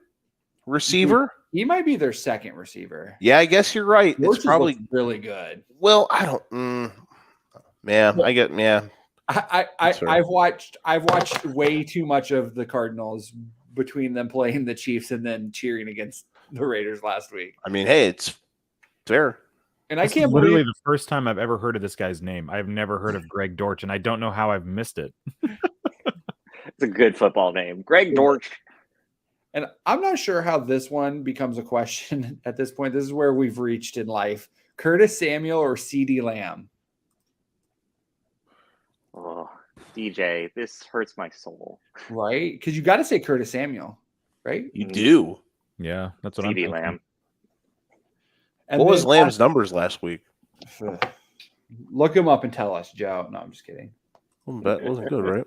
Speaker 10: receiver?
Speaker 2: He might be their second receiver.
Speaker 10: Yeah, I guess you're right.
Speaker 2: Yours
Speaker 10: It's probably
Speaker 2: really good.
Speaker 10: Well, I don't.
Speaker 2: I've watched way too much of the Cardinals between them playing the Chiefs and then cheering against the Raiders last week.
Speaker 10: I mean, hey, it's fair.
Speaker 2: And I
Speaker 3: This
Speaker 2: can't
Speaker 3: is literally
Speaker 2: believe
Speaker 3: the first time I've ever heard of this guy's name. I've never heard of Greg Dortch, and I don't know how I've missed it.
Speaker 6: It's a good football name. Greg Dortch.
Speaker 2: And I'm not sure how this one becomes a question at this point. This is where we've reached in life. Curtis Samuel or CeeDee Lamb?
Speaker 6: Oh, DJ, this hurts my soul.
Speaker 2: Right? Because you got to say Curtis Samuel, right?
Speaker 10: You do.
Speaker 3: Yeah, that's what I'm
Speaker 6: CeeDee
Speaker 3: thinking.
Speaker 6: Lamb.
Speaker 2: And
Speaker 10: What was
Speaker 2: then
Speaker 10: Lamb's numbers last week?
Speaker 2: Look him up and tell us, Joe. No, I'm just kidding.
Speaker 10: That wasn't good, right?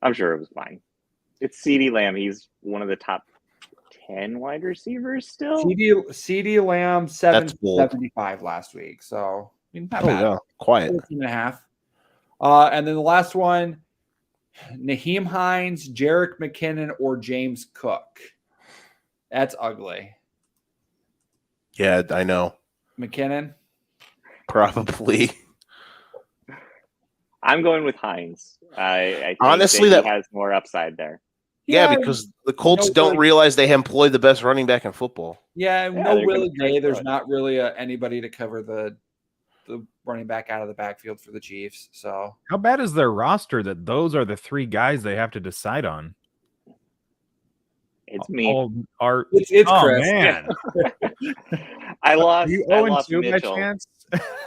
Speaker 6: I'm sure it was fine. It's CeeDee Lamb. He's one of the top 10 wide receivers still.
Speaker 2: CeeDee Lamb,
Speaker 10: That's bold.
Speaker 2: 775 last week. So, I mean, not bad.
Speaker 10: Yeah, quiet.
Speaker 2: 14.5. And then the last one, Naheem Hines, Jerick McKinnon, or James Cook. That's ugly.
Speaker 10: Yeah, I know.
Speaker 2: McKinnon?
Speaker 10: Probably.
Speaker 6: I'm going with Hines. I think
Speaker 10: Honestly,
Speaker 6: that
Speaker 10: that
Speaker 6: he has more upside there.
Speaker 10: Yeah, because the Colts don't realize they employ the best running back in football.
Speaker 2: Yeah,
Speaker 6: Yeah,
Speaker 2: no
Speaker 6: they're
Speaker 2: Willie
Speaker 6: gonna
Speaker 2: Gay. There's
Speaker 6: throw it.
Speaker 2: not really anybody to cover the running back out of the backfield for the Chiefs. So
Speaker 3: How bad is their roster that those are the three guys they have to decide on?
Speaker 6: It's me.
Speaker 2: it's
Speaker 3: oh
Speaker 2: Chris.
Speaker 3: man,
Speaker 6: I lost.
Speaker 3: you
Speaker 6: I
Speaker 3: 0-2
Speaker 6: lost
Speaker 3: by
Speaker 6: Mitchell.
Speaker 3: chance?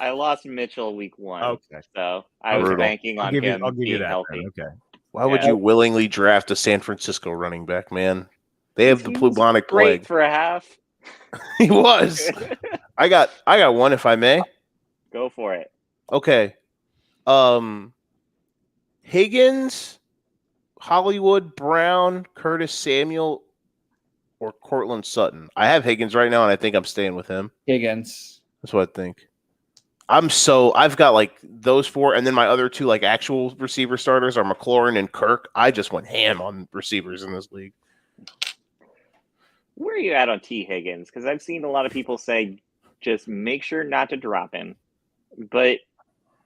Speaker 6: I lost Mitchell week 1.
Speaker 3: Okay.
Speaker 6: So I was
Speaker 10: Brutal.
Speaker 6: banking on him
Speaker 3: I'll give you
Speaker 6: being
Speaker 3: that.
Speaker 6: healthy.
Speaker 3: Then. Okay.
Speaker 10: Why would
Speaker 6: Yeah.
Speaker 10: you willingly draft a San Francisco running back, man? They have the
Speaker 6: He was
Speaker 10: bubonic
Speaker 6: great
Speaker 10: plague.
Speaker 6: for a half.
Speaker 10: He was. I got one, if I may.
Speaker 6: Go for it.
Speaker 10: Okay. Higgins, Hollywood Brown, Curtis Samuel, or Cortland Sutton. I have Higgins right now, and I think I'm staying with him.
Speaker 2: Higgins.
Speaker 10: That's what I think. I've got like those four, and then my other two like actual receiver starters are McLaurin and Kirk. I just went ham on receivers in this league.
Speaker 6: Where are you at on T. Higgins? Because I've seen a lot of people say just make sure not to drop him. But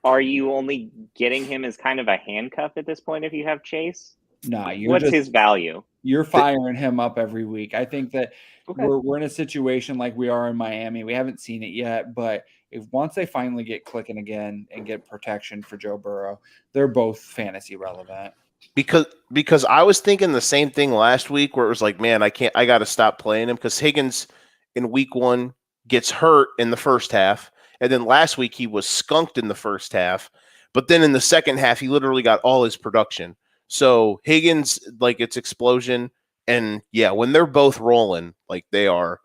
Speaker 6: are you only getting him as kind of a handcuff at this point if you have Chase?
Speaker 2: Nah,
Speaker 6: What's his value?
Speaker 2: You're firing him up every week. I think that
Speaker 6: Okay.
Speaker 2: we're in a situation like we are in Miami. We haven't seen it yet, but if once they finally get clicking again and get protection for Joe Burrow, they're both fantasy relevant.
Speaker 10: Because I was thinking the same thing last week where it was like, man, I got to stop playing him because Higgins in week 1 gets hurt in the first half. And then last week he was skunked in the first half. But then in the second half, he literally got all his production. So Higgins, like it's explosion. And yeah, when they're both rolling, like they are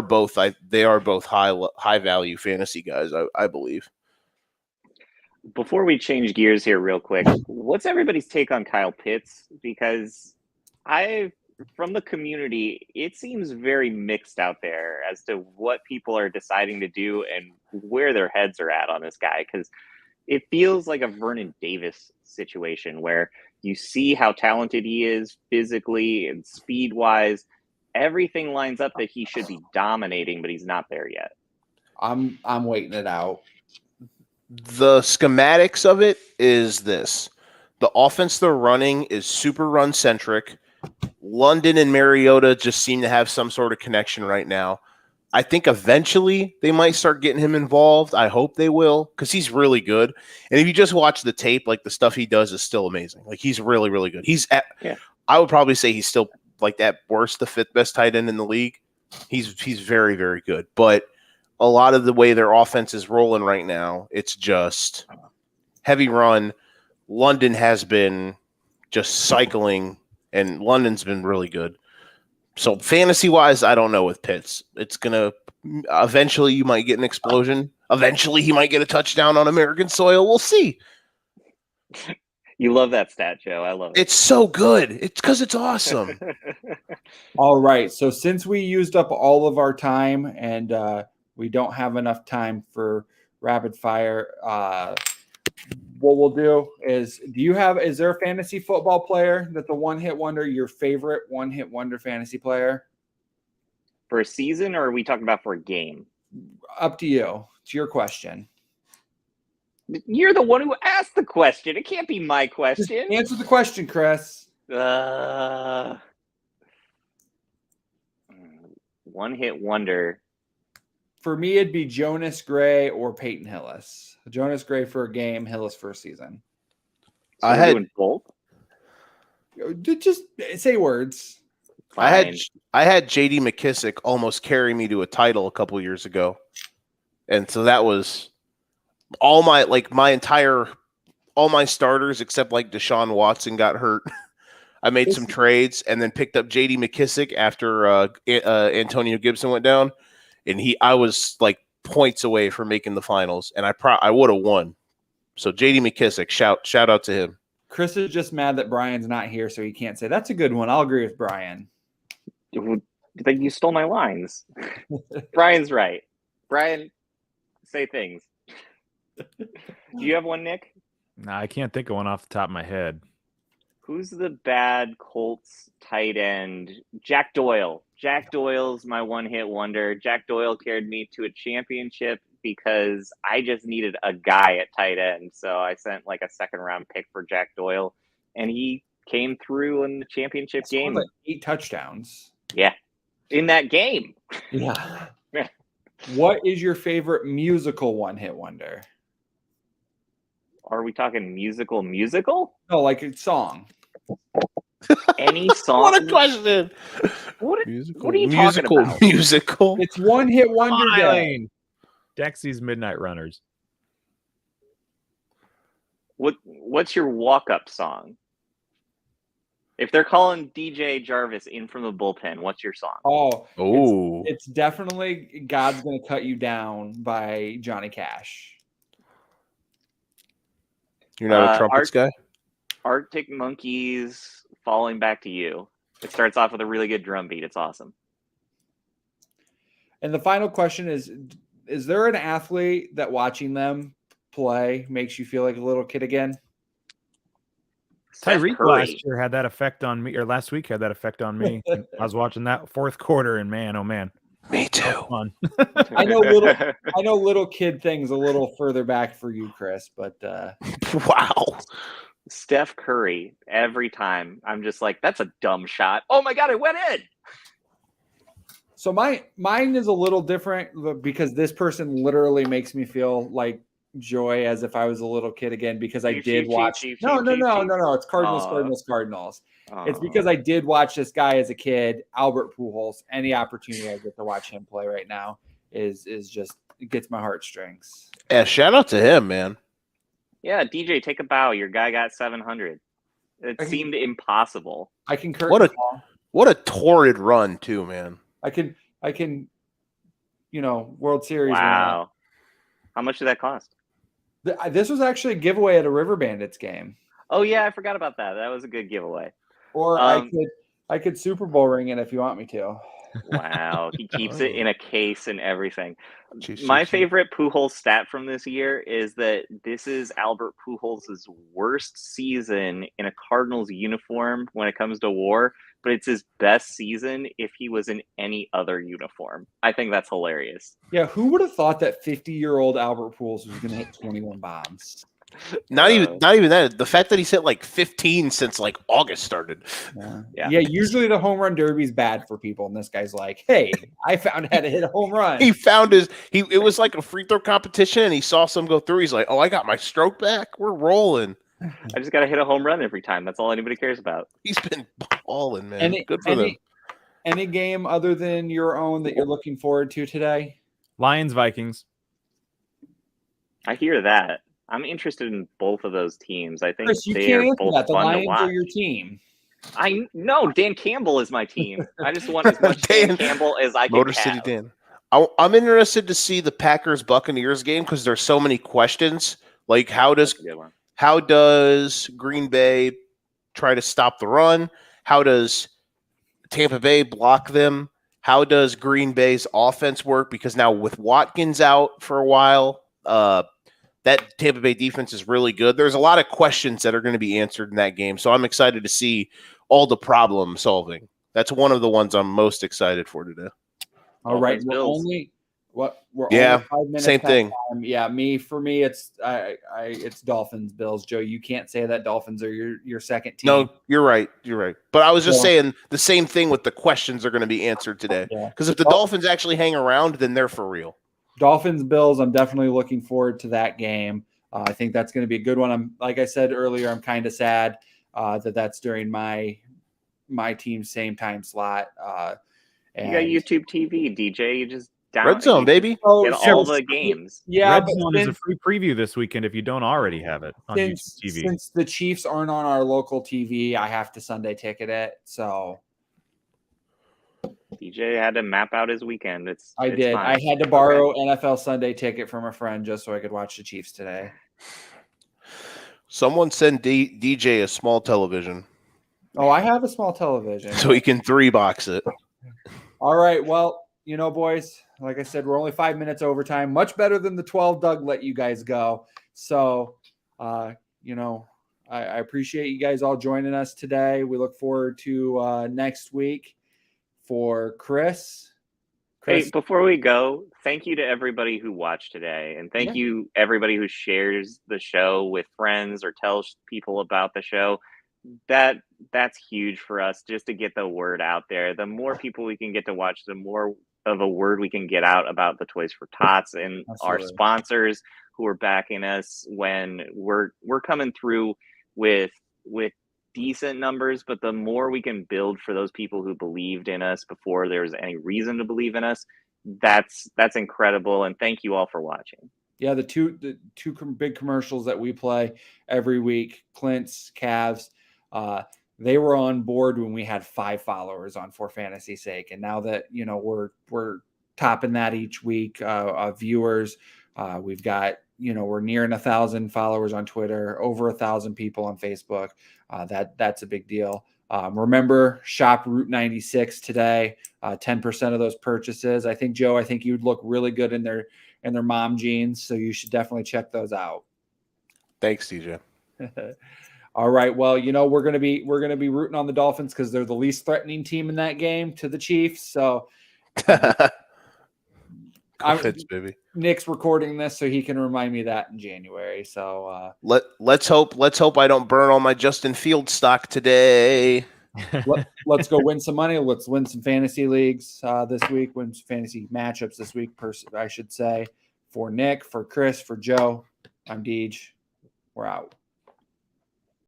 Speaker 10: both high value fantasy guys, I believe.
Speaker 6: Before we change gears here real quick, what's everybody's take on Kyle Pitts? Because from the community, it seems very mixed out there as to what people are deciding to do and where their heads are at on this guy. Because it feels like a Vernon Davis situation where you see how talented he is physically and speed-wise. Everything lines up that he should be dominating, but he's not there yet.
Speaker 2: I'm waiting it out.
Speaker 10: The schematics of it is this. The offense they're running is super run centric. London and Mariota just seem to have some sort of connection right now. I think eventually they might start getting him involved. I hope they will because he's really good. And if you just watch the tape, like the stuff he does is still amazing. Like he's really, really good. I would probably say he's still like at worst the 5th best tight end in the league. He's very, very good. But a lot of the way their offense is rolling right now, it's just heavy run. London has been just cycling, and London's been really good. So fantasy-wise, I don't know with Pitts. It's going to – eventually you might get an explosion. Eventually he might get a touchdown on American soil. We'll see.
Speaker 6: You love that stat, Joe. I love it.
Speaker 10: It's so good. It's because it's awesome.
Speaker 2: All right. So since we used up all of our time and we don't have enough time for rapid fire, what we'll do is is there a fantasy football player that's a one-hit wonder, your favorite one-hit wonder fantasy player?
Speaker 6: For a season, or are we talking about for a game?
Speaker 2: Up to you. It's your question.
Speaker 6: You're the one who asked the question. It can't be my question.
Speaker 2: Just answer the question, Chris.
Speaker 6: One-hit wonder.
Speaker 2: For me, it'd be Jonas Gray or Peyton Hillis. Jonas Gray for a game, Hillis for a season.
Speaker 6: So
Speaker 10: I
Speaker 6: we're
Speaker 10: had
Speaker 6: doing both.
Speaker 2: Just say words.
Speaker 6: Fine.
Speaker 10: I had JD McKissick almost carry me to a title a couple years ago. And so that was all my starters except like Deshaun Watson got hurt. I made some trades and then picked up JD McKissick after Antonio Gibson went down, and I was like points away from making the finals, and I would have won. So JD McKissick, shout out to him.
Speaker 2: Chris is just mad that Brian's not here, so he can't say that's a good one. I'll agree with Brian.
Speaker 6: Like you stole my lines. Brian's right. Brian, say things. Do you have one, Nick?
Speaker 3: No, I can't think of one off the top of my head.
Speaker 6: Who's the bad Colts tight end? Jack Doyle. Jack Doyle's my one-hit wonder. Jack Doyle carried me to a championship because I just needed a guy at tight end. So I sent like a second-round pick for Jack Doyle, and he came through in the championship game.
Speaker 2: Like 8 touchdowns.
Speaker 6: Yeah, in that game.
Speaker 2: Yeah. What is your favorite musical one-hit wonder?
Speaker 6: Are we talking musical?
Speaker 2: No, like a song.
Speaker 6: Any song?
Speaker 10: What a question.
Speaker 6: What are you talking about?
Speaker 10: Musical.
Speaker 2: It's one-hit wonder day.
Speaker 3: Dexy's Midnight Runners.
Speaker 6: What's your walk-up song? If they're calling DJ Jarvis in from the bullpen, what's your song?
Speaker 10: Oh,
Speaker 2: it's definitely God's Gonna Cut You Down by Johnny Cash.
Speaker 10: You're not a trumpets guy?
Speaker 6: Arctic Monkeys, Falling Back to You. It starts off with a really good drum beat. It's awesome.
Speaker 2: And the final question is there an athlete that watching them play makes you feel like a little kid again?
Speaker 3: Tyreek last year had that effect on me, or last week had that effect on me. I was watching that fourth quarter, and man, oh man,
Speaker 10: me too.
Speaker 2: I know little kid things a little further back for you, Chris, but
Speaker 10: wow.
Speaker 6: Steph Curry, every time I'm just like, that's a dumb shot. Oh my god, it went in.
Speaker 2: So mine is a little different because this person literally makes me feel like joy as if I was a little kid again because I did watch. No. It's Cardinals. It's because I did watch this guy as a kid, Albert Pujols. Any opportunity I get to watch him play right now is just it gets my heartstrings.
Speaker 10: Yeah, shout out to him, man.
Speaker 6: Yeah, DJ, take a bow. Your guy got 700. It seemed impossible.
Speaker 2: I concur.
Speaker 10: What a torrid run too, man.
Speaker 2: I can, World Series.
Speaker 6: Wow.
Speaker 2: Winner.
Speaker 6: How much did that cost?
Speaker 2: This was actually a giveaway at a River Bandits game.
Speaker 6: Oh yeah, I forgot about that. That was a good giveaway.
Speaker 2: Or I could Super Bowl ring it if you want me to.
Speaker 6: Wow, he keeps it in a case and everything. My favorite Pujols stat from this year is that this is Albert Pujols' worst season in a Cardinals uniform when it comes to WAR, but it's his best season if he was in any other uniform. I think that's hilarious.
Speaker 2: Yeah, who would have thought that 50-year-old Albert Pujols was going to hit 21 bombs?
Speaker 10: Not even that. The fact that he's hit like 15 since like August started.
Speaker 2: Yeah. Usually the home run derby is bad for people, and this guy's like, "Hey, I found how to hit a home run."
Speaker 10: He found it was like a free throw competition, and he saw some go through. He's like, "Oh, I got my stroke back. We're rolling."
Speaker 6: I just got to hit a home run every time. That's all anybody cares about.
Speaker 10: He's been balling, man. Good for them.
Speaker 2: Any game other than your own that you're looking forward to today?
Speaker 3: Lions, Vikings.
Speaker 6: I hear that. I'm interested in both of those teams. I think
Speaker 2: Chris,
Speaker 6: they are both
Speaker 2: that. The
Speaker 6: fun
Speaker 2: Lions
Speaker 6: to watch.
Speaker 2: Are your team.
Speaker 6: I know Dan Campbell is my team. I just want as much Dan Campbell as I can
Speaker 10: Motor
Speaker 6: have.
Speaker 10: City Dan. I'm interested to see the Packers Buccaneers game because there's so many questions. Like how does Green Bay try to stop the run? How does Tampa Bay block them? How does Green Bay's offense work? Because now with Watkins out for a while, that Tampa Bay defense is really good. There's a lot of questions that are going to be answered in that game. So I'm excited to see all the problem solving. That's one of the ones I'm most excited for today.
Speaker 2: All right. We're
Speaker 4: Bills.
Speaker 2: only 5 minutes.
Speaker 10: Same
Speaker 2: past
Speaker 10: thing.
Speaker 2: time. Yeah, for me, it's it's Dolphins, Bills. Joe, you can't say that Dolphins are your second team.
Speaker 10: No, you're right. You're right. But I was just
Speaker 2: So-
Speaker 10: saying the same thing with the questions are going to be answered today.
Speaker 2: Yeah.
Speaker 10: Because if the Dolphins actually hang around, then they're for real.
Speaker 2: Dolphins, Bills. I'm definitely looking forward to that game. I think that's going to be a good one. Like I said earlier, I'm kind of sad that that's during my team's same time slot.
Speaker 6: You got YouTube TV, DJ. You just
Speaker 10: Red Zone, baby.
Speaker 6: Get all the games.
Speaker 2: Yeah,
Speaker 3: Red
Speaker 2: but
Speaker 3: Zone is a free preview this weekend if you don't already have it on YouTube TV.
Speaker 2: Since the Chiefs aren't on our local TV, I have to Sunday ticket it. So
Speaker 6: DJ had to map out his weekend.
Speaker 2: I did.
Speaker 6: fine.
Speaker 2: I had to borrow NFL Sunday ticket from a friend just so I could watch the Chiefs today.
Speaker 10: Someone send DJ a small television
Speaker 2: Oh, I have a small television.
Speaker 10: so he can 3-box it.
Speaker 2: All right. Well, boys, like I said, we're only 5 minutes overtime. Much better than the 12 Doug let you guys go. So, I appreciate you guys all joining us today. We look forward to next week for Chris.
Speaker 6: Hey, before we go, thank you to everybody who watched today, and thank you everybody who shares the show with friends or tells people about the show. That's huge for us, just to get the word out there. The more people we can get to watch, the more of a word we can get out about the Toys for Tots and our sponsors who are backing us when we're coming through with decent numbers. But the more we can build for those people who believed in us before there was any reason to believe in us, that's incredible. And thank you all for watching.
Speaker 2: Yeah, the two big commercials that we play every week, Clints, Cavs, they were on board when we had 5 followers on For Fantasy's Sake, and now that we're topping that each week of viewers, we've got we're nearing 1,000 followers on Twitter, over 1,000 people on Facebook. That's a big deal. Remember, shop Route 96 today. 10% of those purchases. I think Joe, you'd look really good in their mom jeans, so you should definitely check those out.
Speaker 10: Thanks, DJ.
Speaker 2: All right. Well, we're gonna be rooting on the Dolphins because they're the least threatening team in that game to the Chiefs. So
Speaker 10: baby.
Speaker 2: Nick's recording this so he can remind me that in January. So
Speaker 10: let's hope I don't burn all my Justin Fields stock today.
Speaker 2: Let's go win some money. Let's win some fantasy leagues this week. Win some fantasy matchups this week, I should say. For Nick, for Chris, for Joe, I'm Deej. We're out.